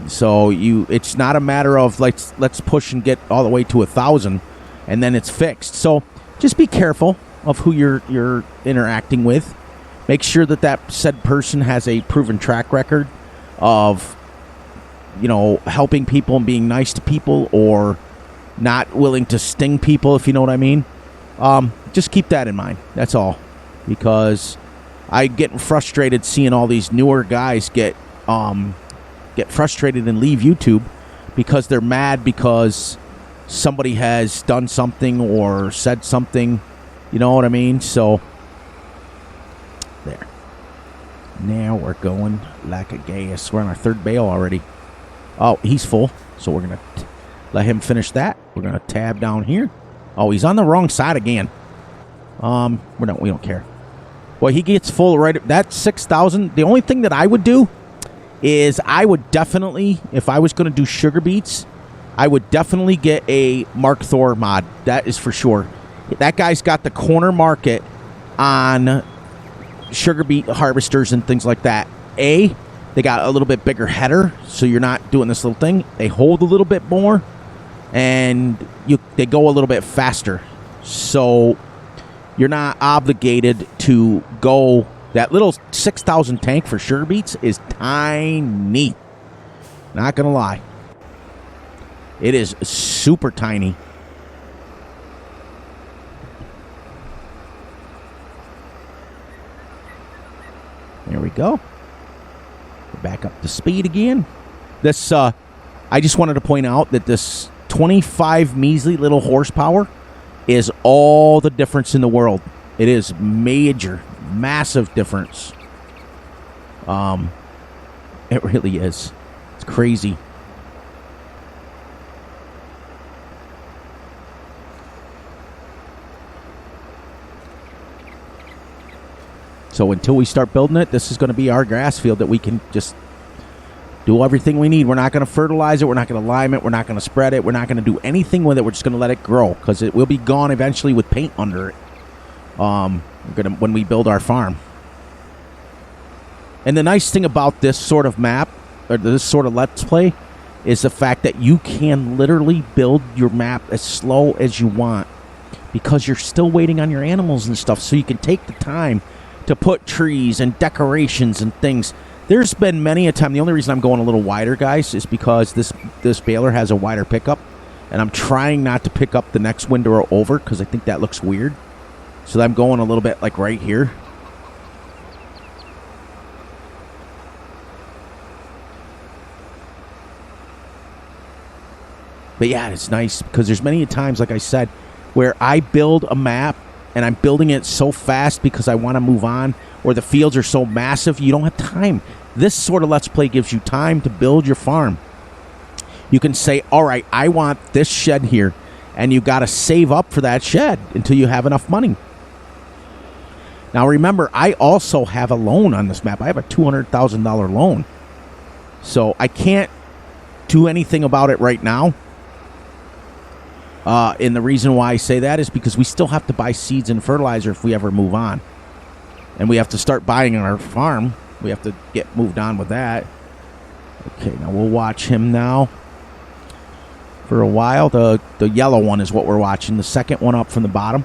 A: So it's not a matter of let's push and get all the way to 1,000 and then it's fixed. So just be careful of who you're interacting with. Make sure that said person has a proven track record of, helping people and being nice to people, or not willing to sting people, if you know what I mean. Just keep that in mind. That's all. Because I get frustrated seeing all these newer guys get frustrated and leave YouTube because they're mad because somebody has done something or said something. You know what I mean? So, there. Now we're going like a gas. We're on our third bale already. Oh, he's full. So we're going to let him finish that. We're going to tab down here. Oh, he's on the wrong side again. We don't care. Well, he gets full right. That's 6,000. The only thing that I would do is I would definitely, if I was going to do sugar beets, I would definitely get a Mark Thor mod. That is for sure. That guy's got the corner market on sugar beet harvesters and things like that. They got a little bit bigger header, so you're not doing this little thing. They hold a little bit more, and they go a little bit faster. So you're not obligated to go. That little 6,000 tank for sugar beets is tiny. Not going to lie. It is super tiny. There we go. Back up to speed again. This, I just wanted to point out that this 25 measly little horsepower is all the difference in the world. It is major, massive difference. It really is. It's crazy. So until we start building it, this is going to be our grass field that we can just do everything we need. We're not going to fertilize it. We're not going to lime it. We're not going to spread it. We're not going to do anything with it. We're just going to let it grow because it will be gone eventually with paint under it. When we build our farm. And the nice thing about this sort of map, or this sort of Let's Play, is the fact that you can literally build your map as slow as you want because you're still waiting on your animals and stuff, so you can take the time to put trees and decorations and things. There's been many a time. The only reason I'm going a little wider, guys, is because this baler has a wider pickup, and I'm trying not to pick up the next window over because I think that looks weird. So I'm going a little bit like right here. But yeah, it's nice because there's many times, like I said, where I build a map and I'm building it so fast because I want to move on, or the fields are so massive, you don't have time. This sort of Let's Play gives you time to build your farm. You can say, all right, I want this shed here, and you got to save up for that shed until you have enough money. Now, remember, I also have a loan on this map. I have a $200,000 loan. So I can't do anything about it right now. And the reason why I say that is because we still have to buy seeds and fertilizer if we ever move on. And we have to start buying on our farm. We have to get moved on with that. Okay, now we'll watch him now. For a while, the yellow one is what we're watching. The second one up from the bottom.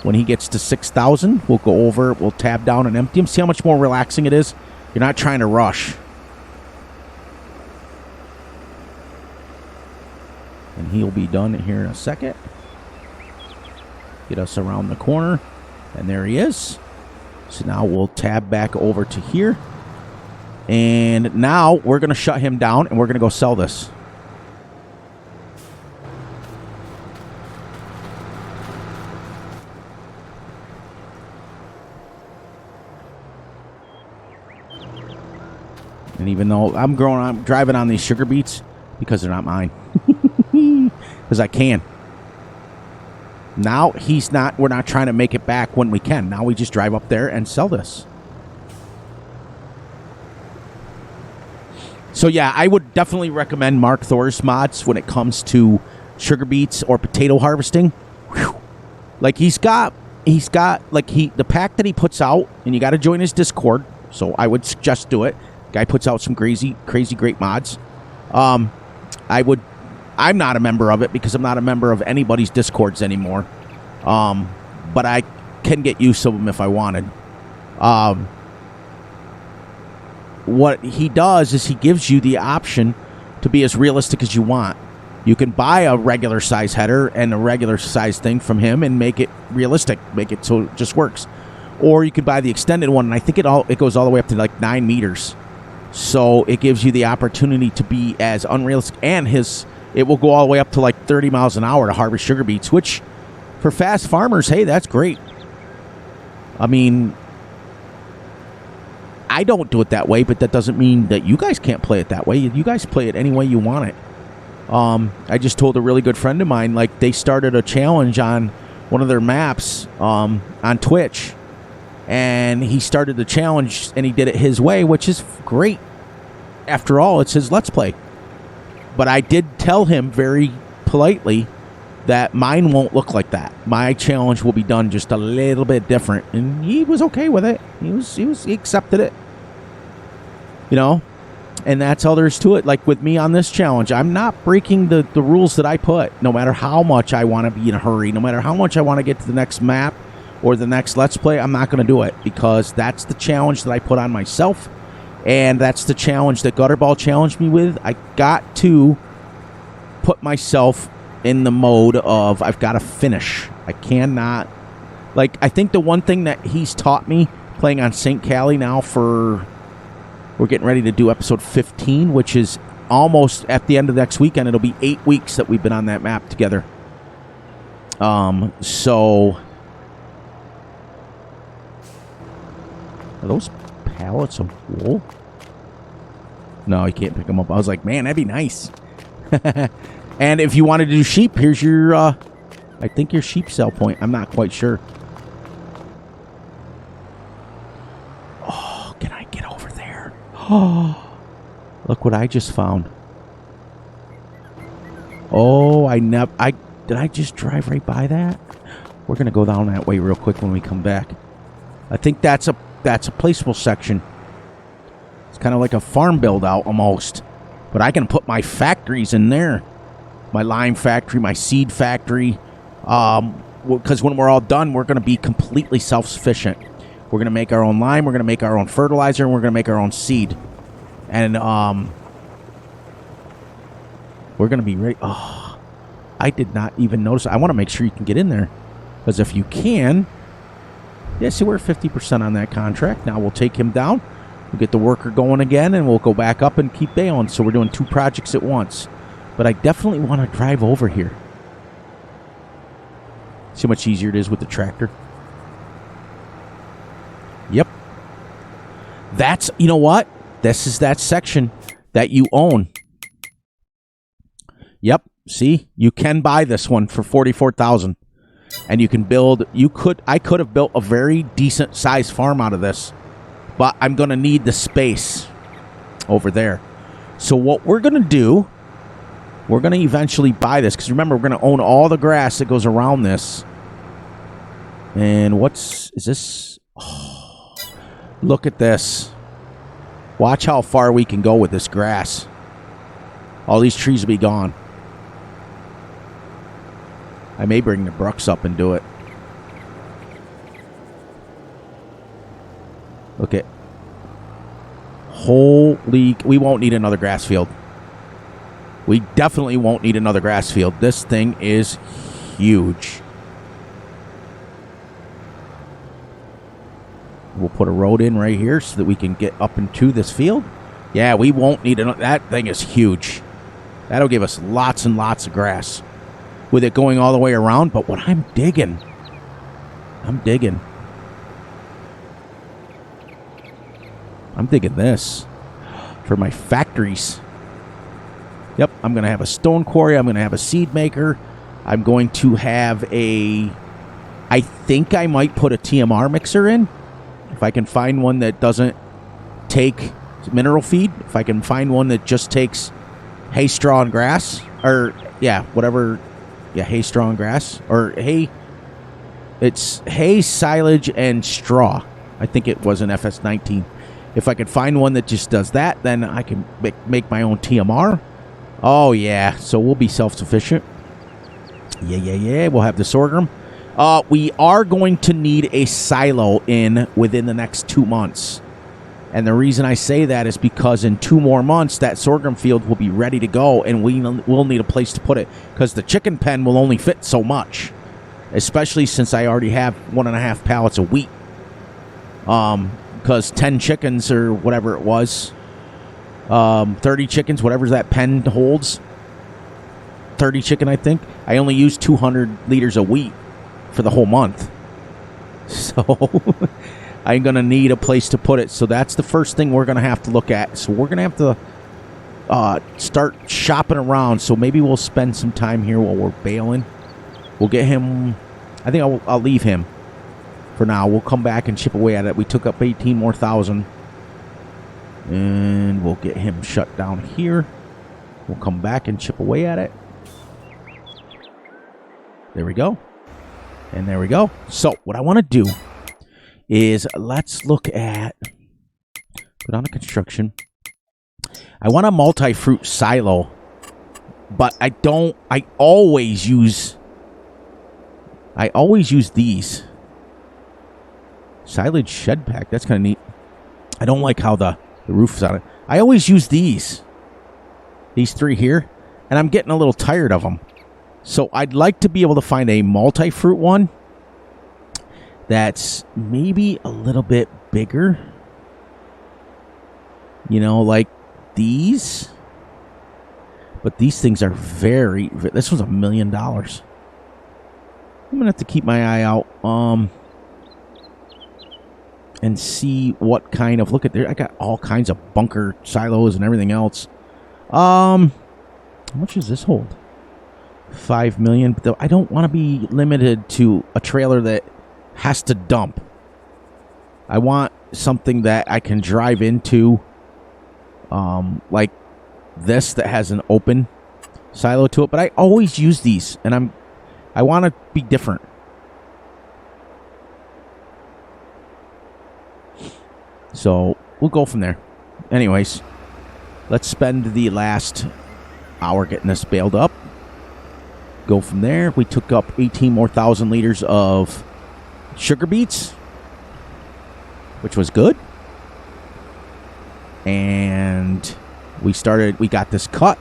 A: When he gets to 6,000, we'll go over, we'll tab down and empty him. See how much more relaxing it is? You're not trying to rush. And he'll be done here in a second. Get us around the corner. And there he is. So now we'll tab back over to here. And now we're going to shut him down and we're going to go sell this. And even though I'm driving on these sugar beets because they're not mine. Because I can. Now we're not trying to make it back when we can. Now we just drive up there and sell this. So yeah, I would definitely recommend Mark Thor's mods when it comes to sugar beets or potato harvesting. Whew. Like he's got like the pack that he puts out, and you got to join his Discord. So I would suggest do it. Guy puts out some crazy great mods. I'm not a member of it because I'm not a member of anybody's Discords anymore. But I can get use of them if I wanted. What he does is he gives you the option to be as realistic as you want. You can buy a regular size header and a regular size thing from him and make it realistic, make it so it just works. Or you could buy the extended one, and I think it goes all the way up to like 9 meters. So it gives you the opportunity to be as unrealistic, and it will go all the way up to like 30 miles an hour to harvest sugar beets, which for fast farmers, hey, that's great. I mean, I don't do it that way, but that doesn't mean that you guys can't play it that way. You guys play it any way you want it. I just told a really good friend of mine, like, they started a challenge on one of their maps on Twitch. And he started the challenge, and he did it his way, which is great. After all, it's his Let's Play. But I did tell him very politely that mine won't look like that. My challenge will be done just a little bit different. And he was okay with it. He accepted it. You know? And that's all there is to it. Like with me on this challenge, I'm not breaking the rules that I put, no matter how much I want to be in a hurry, no matter how much I want to get to the next map or the next Let's Play. I'm not going to do it because that's the challenge that I put on myself, and that's the challenge that Gutterball challenged me with. I got to put myself in the mode of I've got to finish. I cannot, like, I think the one thing that he's taught me playing on St. Cali now for, we're getting ready to do episode 15, which is almost at the end of next weekend. It'll be 8 weeks that we've been on that map together. So are those pallets of wool? No, you can't pick them up. I was like, man, that'd be nice. And if you wanted to do sheep, here's your, I think your sheep sell point. I'm not quite sure. Oh, can I get over there? Oh, look what I just found. Oh, did I just drive right by that? We're going to go down that way real quick when we come back. I think that's a placeable section. It's kind of like a farm build out almost. But I can put my factories in there. My lime factory, my seed factory. Because when we're all done, we're going to be completely self-sufficient. We're going to make our own lime, we're going to make our own fertilizer, and we're going to make our own seed. And we're going to be right... Oh, I did not even notice. I want to make sure you can get in there. Because if you can... Yeah, see, we're 50% on that contract. Now we'll take him down. We'll get the worker going again, and we'll go back up and keep bailing. So we're doing 2 projects at once. But I definitely want to drive over here. See how much easier it is with the tractor? Yep. That's, you know what? This is that section that you own. Yep. See? You can buy this one for $44,000. And you can build, I could have built a very decent sized farm out of this. But I'm going to need the space over there. So what we're going to do, we're going to eventually buy this. Because remember, we're going to own all the grass that goes around this. And is this? Oh, look at this. Watch how far we can go with this grass. All these trees will be gone. I may bring the Brooks up and do it. Look at. Holy. We won't need another grass field. We definitely won't need another grass field. This thing is huge. We'll put a road in right here so that we can get up into this field. Yeah, we won't need another. That thing is huge. That'll give us lots and lots of grass. With it going all the way around. But what I'm digging. I'm digging this. For my factories. Yep, I'm going to have a stone quarry. I'm going to have a seed maker. I'm going to have a... I think I might put a TMR mixer in. If I can find one that doesn't take mineral feed. If I can find one that just takes hay, straw, and grass. Or, yeah, whatever... Yeah, hay, straw, and grass. Or hay... It's hay, silage, and straw. I think it was an Fs22. If I could find one that just does that, then I can make my own TMR. Oh, yeah. So we'll be self-sufficient. Yeah. We'll have the sorghum. We are going to need a silo within the next 2 months. And the reason I say that is because in 2 more months, that sorghum field will be ready to go, and we'll need a place to put it. Because the chicken pen will only fit so much. Especially since I already have 1.5 pallets of wheat. Because 10 chickens or whatever it was. 30 chickens, whatever that pen holds. 30 chicken, I think. I only used 200 liters of wheat for the whole month. So I'm going to need a place to put it. So that's the first thing we're going to have to look at. So we're going to have to start shopping around. So maybe we'll spend some time here while we're baling. We'll get him. I think I'll leave him for now. We'll come back and chip away at it. We took up 18 more thousand. And we'll get him shut down here. We'll come back and chip away at it. There we go. And there we go. So what I want to do is let's look at, put on a construction. I want a multi-fruit silo, but I always use these. Silage shed pack. That's kind of neat. I don't like how the roof's on it. I always use these three here, and I'm getting a little tired of them. So I'd like to be able to find a multi-fruit one that's maybe a little bit bigger. You know, like these. But these things are very... This was $1 million. I'm going to have to keep my eye out. And see what kind of... Look at there. I got all kinds of bunker silos and everything else. How much does this hold? 5 million. But I don't want to be limited to a trailer that has to dump. I want something that I can drive into, like this that has an open silo to it. But I always use these, and I want to be different. So we'll go from there. Anyways, let's spend the last hour getting this baled up. Go from there. We took up 18 more thousand liters of sugar beets, which was good. And we got this cut,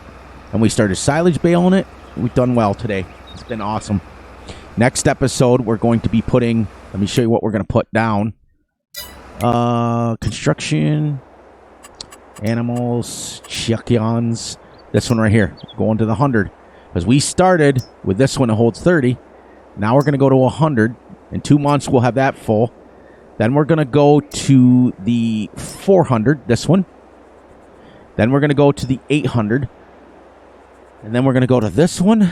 A: and we started silage baling it. We've done well today. It's been awesome. Next episode, we're going to be putting, let me show you what we're going to put down. Construction, animals, chickens. This one right here, going to the 100. Because we started with this one that holds 30. Now we're going to go to 100. In 2 months, we'll have that full. Then we're going to go to the 400, this one. Then we're going to go to the 800. And then we're going to go to this one,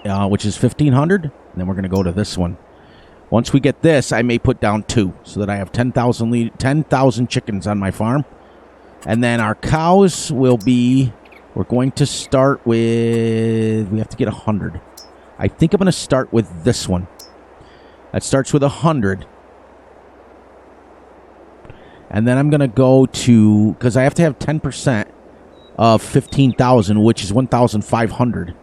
A: which is 1500. And then we're going to go to this one. Once we get this, I may put down 2 so that I have 10,000 chickens on my farm. And then our cows will be, we're going to start with, we have to get 100. I think I'm going to start with this one. That starts with 100. And then I'm going to go to, because I have to have 10% of 15,000, which is 1,500.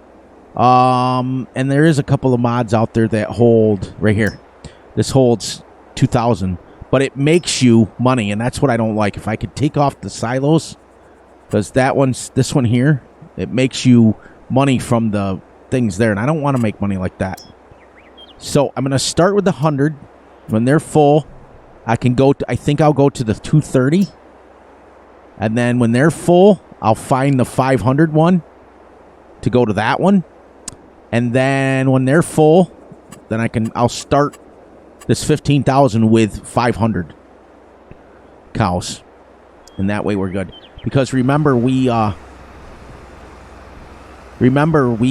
A: And there is a couple of mods out there that hold, right here. This holds 2,000, but it makes you money, and that's what I don't like. If I could take off the silos, because this one here, it makes you money from the things there, and I don't want to make money like that. So I'm going to start with the 100. When they're full, I can go to, I think I'll go to the 230. And then when they're full, I'll find the 500 one to go to that one. And then when they're full, then I'll start this 15,000 with 500 cows. And that way we're good. Because remember, we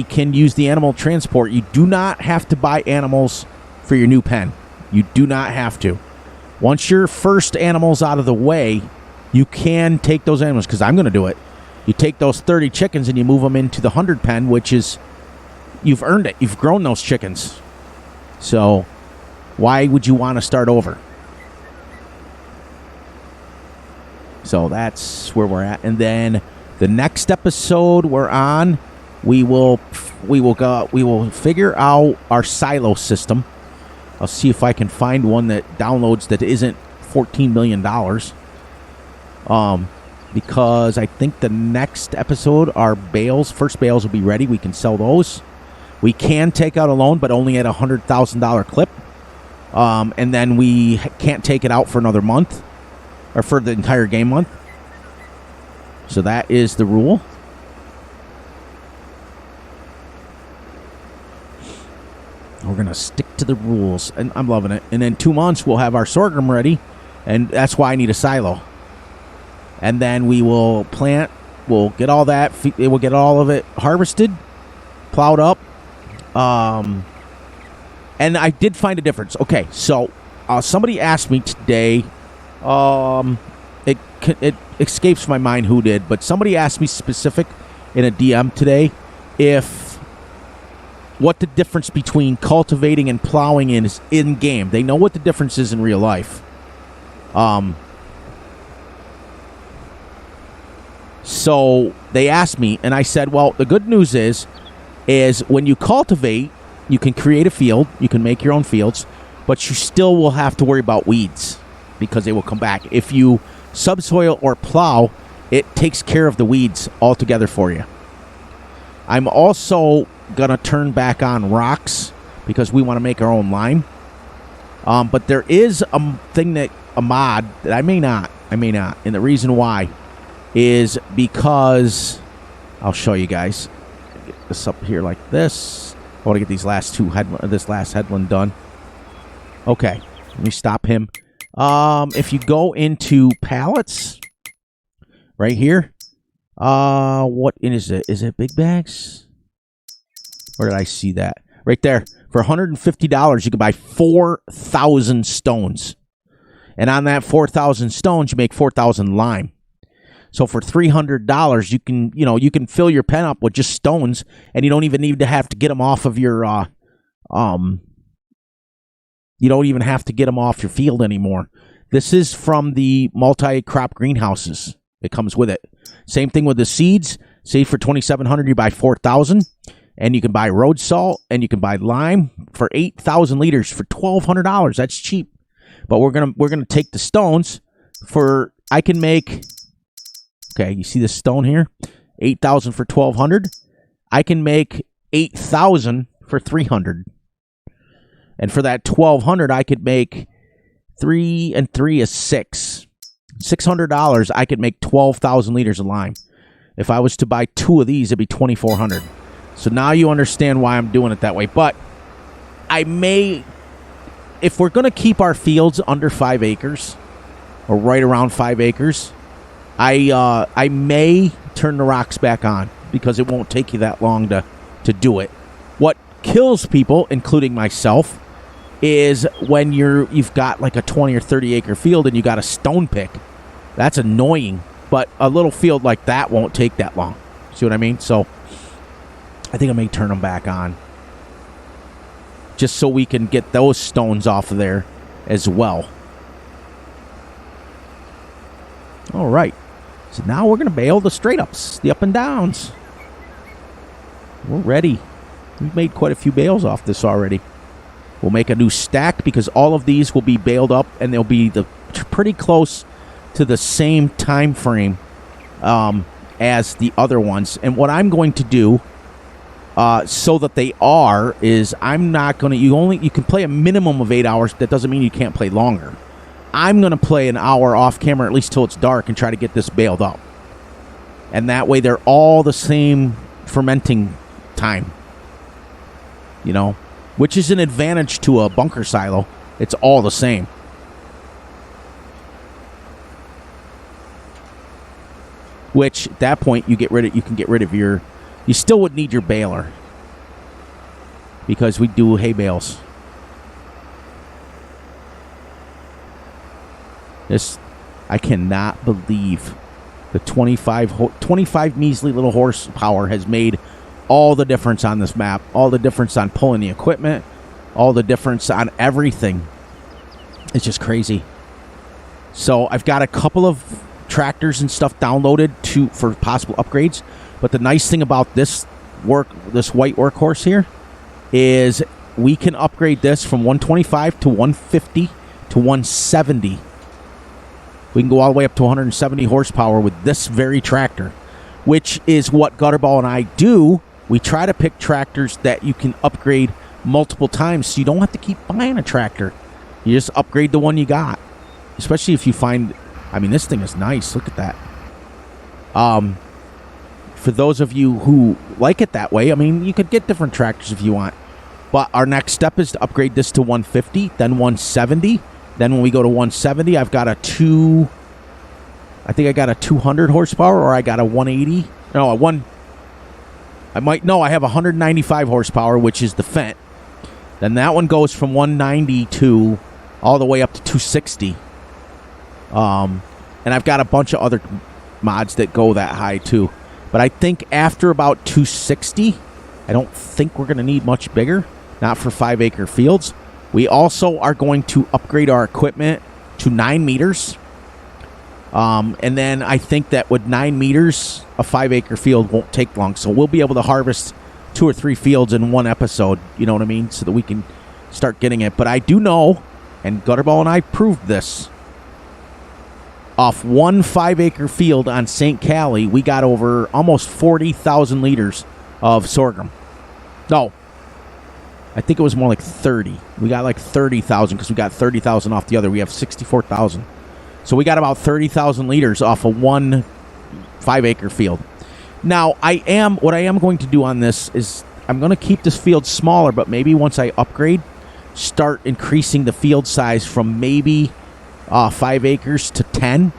A: can use the animal transport. You do not have to buy animals for your new pen. You do not have to. Once your first animal's out of the way, you can take those animals, because I'm going to do it. You take those 30 chickens and you move them into the 100 pen, which is, you've earned it. You've grown those chickens. So why would you want to start over? So that's where we're at. And then the next episode we're on, we will figure out our silo system. I'll see if I can find one that downloads that isn't $14 million. Because I think the next episode, our first bales will be ready. We can sell those. We can take out a loan, but only at a $100,000 clip. And then we can't take it out for another month, or for the entire game month. So that is the rule. We're going to stick to the rules, and I'm loving it. And in 2 months, we'll have our sorghum ready, and that's why I need a silo. and then we will plant. We'll get all that. We'll get all of it harvested, plowed up. And I did find a difference. Okay, so somebody asked me today. It escapes my mind who did, but somebody asked me specific in a DM today what the difference between cultivating and plowing is in game. They know what the difference is in real life. So they asked me, and I said, well, the good news is when you cultivate, you can create a field, you can make your own fields, but you still will have to worry about weeds because they will come back. If you subsoil or plow, it takes care of the weeds altogether for you. I'm also going to turn back on rocks because we want to make our own lime. But there is a mod that I may not. And the reason why is because I'll show you guys. Get this up here like this. I want to get these last this last headland done. Okay, let me stop him. If you go into pallets, right here, what is it? Is it big bags? Where did I see that? Right there. For $150, you can buy 4,000 stones. And on that 4,000 stones, you make 4,000 lime. So for $300, you can fill your pen up with just stones, and you don't even need to have to get them off of your you don't even have to get them off your field anymore. This is from the multi-crop greenhouses. It comes with it. Same thing with the seeds. Say for $2,700, you buy 4,000, and you can buy road salt, and you can buy lime for 8,000 liters for $1,200. That's cheap. But we're gonna take the stones for I can make. Okay, you see this stone here? 8,000 for 1,200. I can make 8,000 for 300. And for that 1,200, I could make 3 and 3 is 6. $600, I could make 12,000 liters of lime. If I was to buy 2 of these, it'd be 2,400. So now you understand why I'm doing it that way. But I may, if we're going to keep our fields under 5 acres, or right around 5 acres, I may turn the rocks back on because it won't take you that long to do it. What kills people, including myself, is when you've got like a 20 or 30 acre field and you got a stone pick. That's annoying, but a little field like that won't take that long. See what I mean? So I think I may turn them back on just so we can get those stones off of there as well. All right. So now we're going to bale the straight ups, the up and downs. We're ready. We've made quite a few bales off this already. We'll make a new stack because all of these will be baled up and they'll be pretty close to the same time frame as the other ones. And what I'm going to do so that they are is I'm not going to, you can play a minimum of 8 hours. That doesn't mean you can't play longer. I'm going to play an hour off camera, at least till it's dark, and try to get this baled up. And that way they're all the same fermenting time. You know, which is an advantage to a bunker silo. It's all the same. Which at that point you can get rid of your, you still would need your baler because we do hay bales. This, I cannot believe the 25 measly little horsepower has made all the difference on this map, all the difference on pulling the equipment, all the difference on everything. It's just crazy. So I've got a couple of tractors and stuff downloaded for possible upgrades. But the nice thing about this white workhorse here is we can upgrade this from 125 to 150 to 170. We can go all the way up to 170 horsepower with this very tractor, which is what Gutterball and I do. We try to pick tractors that you can upgrade multiple times so you don't have to keep buying a tractor. You just upgrade the one you got. Especially if you find, I mean, this thing is nice. Look at that. For those of you who like it that way, I mean, you could get different tractors if you want. But our next step is to upgrade this to 150, then 170. Then when we go to 170, I've got a I think I got a 200 horsepower or I got a 180. No, a one. I have 195 horsepower, which is the Fent. Then that one goes from 192 all the way up to 260. And I've got a bunch of other mods that go that high too. But I think after about 260, I don't think we're going to need much bigger. Not for 5-acre fields. We also are going to upgrade our equipment to 9 meters. And then I think that with 9 meters, a 5-acre field won't take long. So we'll be able to harvest 2 or 3 fields in one episode. You know what I mean? So that we can start getting it. But I do know, and Gutterball and I proved this, off one 5-acre field on St. Cali, we got over almost 40,000 liters of sorghum. No, I think it was more like 30. We got like 30,000 because we got 30,000 off the other. We have 64,000. So we got about 30,000 liters off of one 5-acre field. Now, what I am going to do on this is I'm going to keep this field smaller, but maybe once I upgrade, start increasing the field size from maybe 5 acres to 10,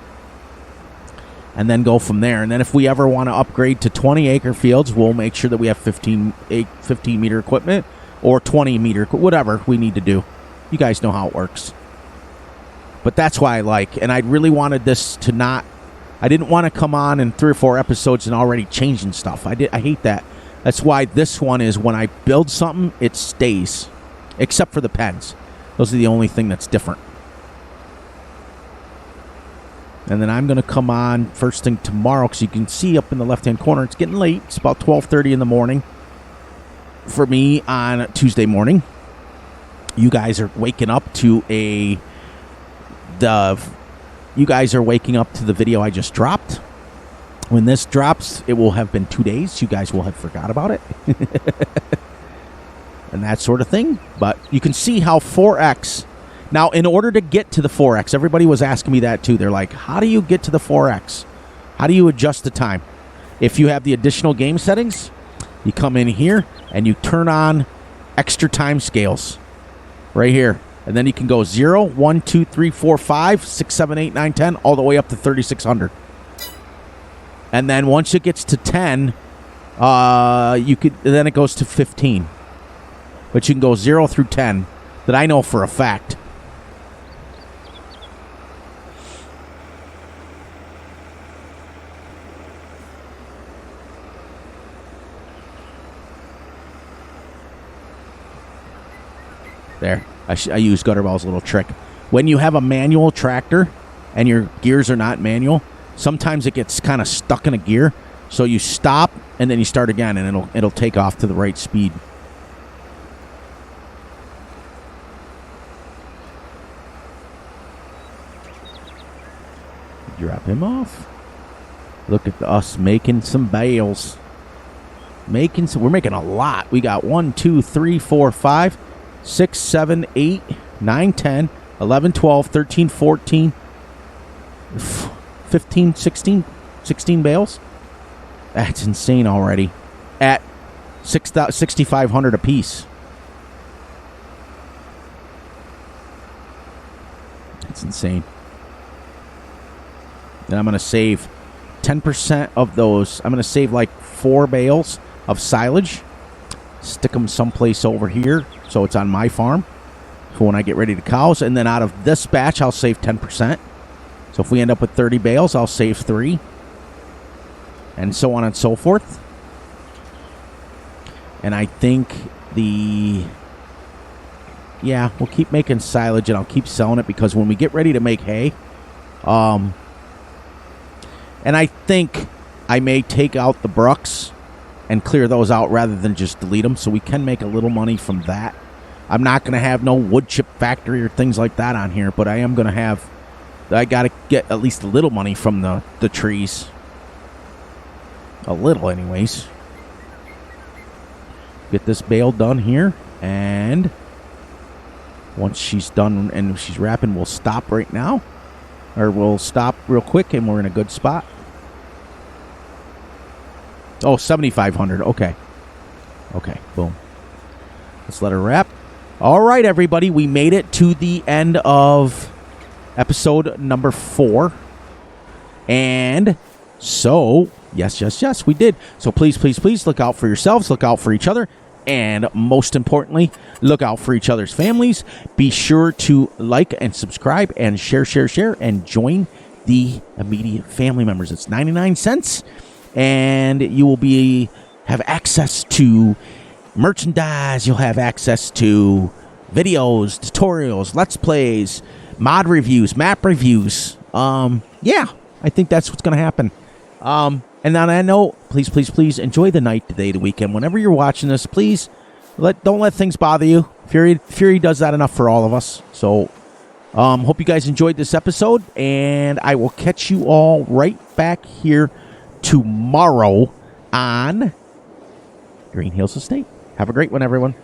A: and then go from there. And then if we ever want to upgrade to 20-acre fields, we'll make sure that we have 15-meter equipment or 20-meter, whatever we need to do. You guys know how it works. But that's why I like, and I really wanted this to not, I didn't want to come on in 3 or 4 episodes and already changing stuff. I hate that. That's why this one is when I build something, it stays. Except for the pens. Those are the only thing that's different. And then I'm going to come on first thing tomorrow, because you can see up in the left-hand corner, it's getting late. It's about 12:30 in the morning for me on Tuesday morning. You guys are waking up to the video I just dropped. When this drops, it will have been 2 days. You guys will have forgot about it. And that sort of thing. But you can see how 4X... Now, in order to get to the 4X, everybody was asking me that too. They're like, how do you get to the 4X? How do you adjust the time? If you have the additional game settings, you come in here and you turn on extra time scales right here. And then you can go 0, 1, 2, 3, 4, 5, 6, 7, 8, 9, 10, all the way up to 3,600. And then once it gets to 10, then it goes to 15. But you can go 0 through 10, that I know for a fact. There. I use Gutterball's little trick. When you have a manual tractor and your gears are not manual, sometimes it gets kind of stuck in a gear. So you stop and then you start again, and it'll take off to the right speed. Drop him off. Look at us making some bales. We're making a lot. We got 1, 2, 3, 4, 5, 6, 7, 8, 9, 10, 11, 12, 13, 14, 15, 16 bales. That's insane already. At 6,500 a piece. It's insane. And I'm going to save 10% of those. I'm going to save like 4 bales of silage. Stick them someplace over here so it's on my farm for when I get ready to cows. And then out of this batch, I'll save 10%. So if we end up with 30 bales, I'll save 3. And so on and so forth. And I think we'll keep making silage and I'll keep selling it, because when we get ready to make hay, and I think I may take out the brucks and clear those out rather than just delete them, so we can make a little money from that. I'm not going to have no wood chip factory or things like that on here, but I am going to have... I got to get at least a little money from the trees. A little, anyways. Get this bale done here, and once she's done and she's wrapping, we'll stop right now. Or we'll stop real quick, and we're in a good spot. Oh, 7,500. Okay. Okay, boom. Let's let her wrap. All right, everybody. We made it to the end of episode number 4. And so, yes, we did. So please look out for yourselves, look out for each other, and most importantly, look out for each other's families. Be sure to like and subscribe and share, and join the immediate family members. It's 99 cents, and you will have access to merchandise. You'll have access to videos, tutorials, let's plays, mod reviews, map reviews. Yeah, I think that's what's going to happen. And on that note, please enjoy the night, the day, the weekend. Whenever you're watching this, please don't let things bother you. Fury does that enough for all of us. So, hope you guys enjoyed this episode, and I will catch you all right back here tomorrow on Green Hills Estate. Have a great one, everyone.